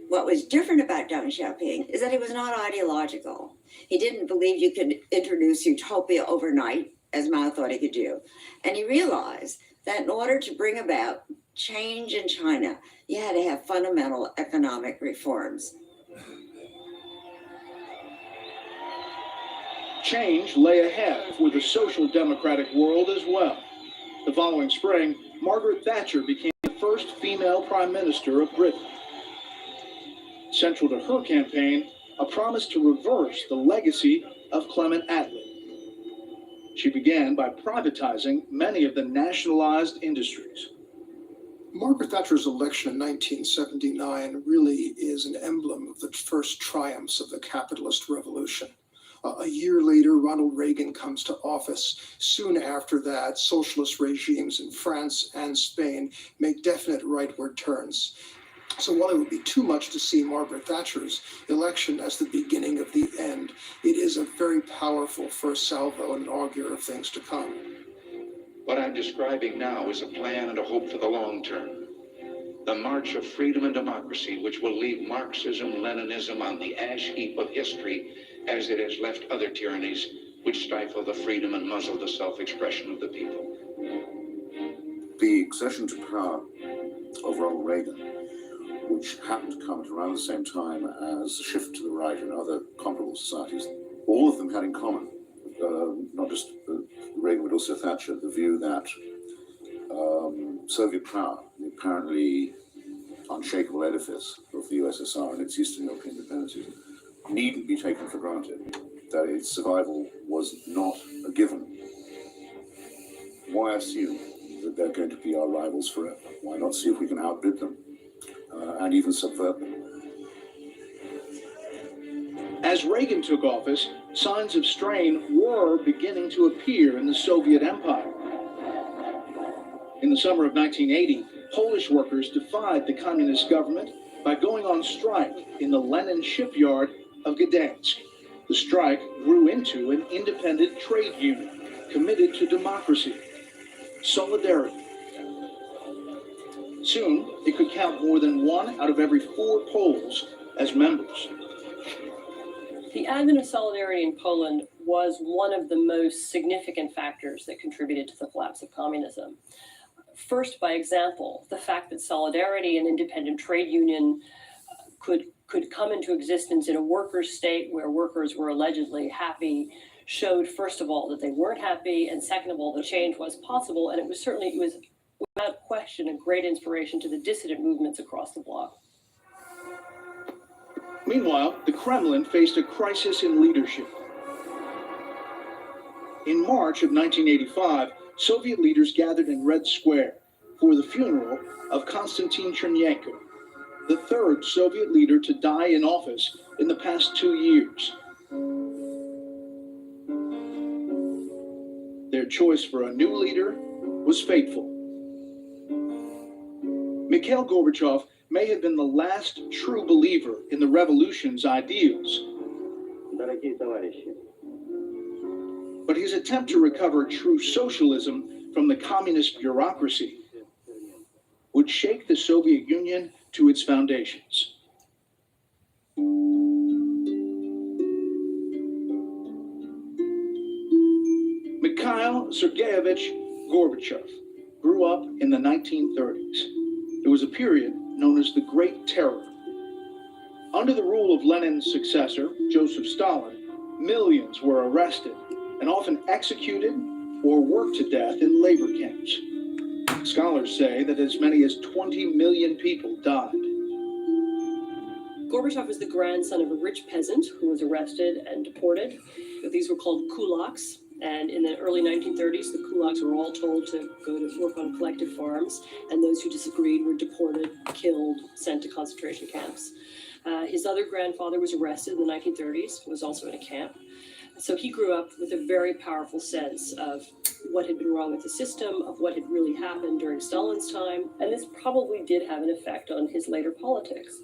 Speaker 3: What was different about Deng Xiaoping is that he was not ideological. He didn't believe you could introduce utopia overnight, as Mao thought he could do. And he realized that in order to bring about change in China, you had to have fundamental economic reforms.
Speaker 2: Change lay ahead for the social democratic world as well. The following spring, Margaret Thatcher became the first female prime minister of Britain. Central to her campaign, a promise to reverse the legacy of Clement Attlee. She began by privatizing many of the nationalized industries.
Speaker 8: Margaret Thatcher's election in 1979 really is an emblem of the first triumphs of the capitalist revolution. A year later, Ronald Reagan comes to office. Soon after that, socialist regimes in France and Spain make definite rightward turns. So while it would be too much to see Margaret Thatcher's election as the beginning of the end, it is a very powerful first salvo and an augur of things to come.
Speaker 4: What I'm describing now is a plan and a hope for the long term. The march of freedom and democracy, which will leave Marxism-Leninism on the ash heap of history as it has left other tyrannies which stifle the freedom and muzzle the self-expression of the people.
Speaker 15: The accession to power of Ronald Reagan, which happened to come at around the same time as the shift to the right in other comparable societies, all of them had in common, not just Reagan but also Thatcher, the view that Soviet power, the apparently unshakable edifice of the USSR and its Eastern European dependencies, needn't be taken for granted, that its survival was not a given. Why assume that they're going to be our rivals forever? Why not see if we can outbid them and even subvert them?
Speaker 2: As Reagan took office, signs of strain were beginning to appear in the Soviet Empire. In the summer of 1980, Polish workers defied the communist government by going on strike in the Lenin shipyard of Gdansk. The strike grew into an independent trade union committed to democracy, solidarity. Soon, it could count more than 1 out of every 4 Poles as members.
Speaker 5: The advent of solidarity in Poland was one of the most significant factors that contributed to the collapse of communism. First, by example, the fact that solidarity and independent trade union could come into existence in a workers' state where workers were allegedly happy showed, first of all, that they weren't happy, and second of all, the change was possible, and it was without question a great inspiration to the dissident movements across the bloc.
Speaker 2: Meanwhile, the Kremlin faced a crisis in leadership. In March of 1985, Soviet leaders gathered in Red Square for the funeral of Konstantin Chernenko, the 3rd Soviet leader to die in office in the past 2 years. Their choice for a new leader was fateful. Mikhail Gorbachev may have been the last true believer in the revolution's ideals. But his attempt to recover true socialism from the communist bureaucracy would shake the Soviet Union to its foundations. Mikhail Sergeyevich Gorbachev grew up in the 1930s. It was a period known as the Great Terror. Under the rule of Lenin's successor, Joseph Stalin, millions were arrested and often executed or worked to death in labor camps. Scholars say that as many as 20 million people died.
Speaker 5: Gorbachev was the grandson of a rich peasant who was arrested and deported. These were called kulaks. And in the early 1930s, the kulaks were all told to go to work on collective farms, and those who disagreed were deported, killed, sent to concentration camps. His other grandfather was arrested in the 1930s, was also in a camp. So he grew up with a very powerful sense of what had been wrong with the system, of what had really happened during Stalin's time, and this probably did have an effect on his later politics.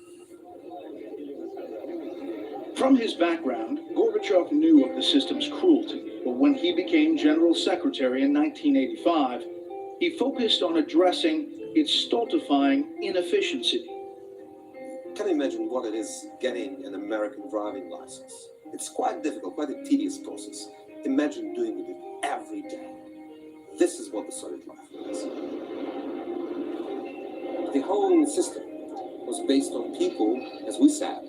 Speaker 2: From his background, Gorbachev knew of the system's cruelty, but when he became General Secretary in 1985, he focused on addressing its stultifying inefficiency.
Speaker 17: Can you imagine what it is getting an American driving license? It's quite difficult, quite a tedious process. Imagine doing it every day. This is what the Soviet life was. The whole system was based on people, as we said,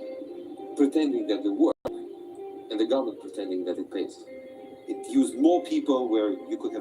Speaker 17: pretending that they work, and the government pretending that it pays. It used more people where you could have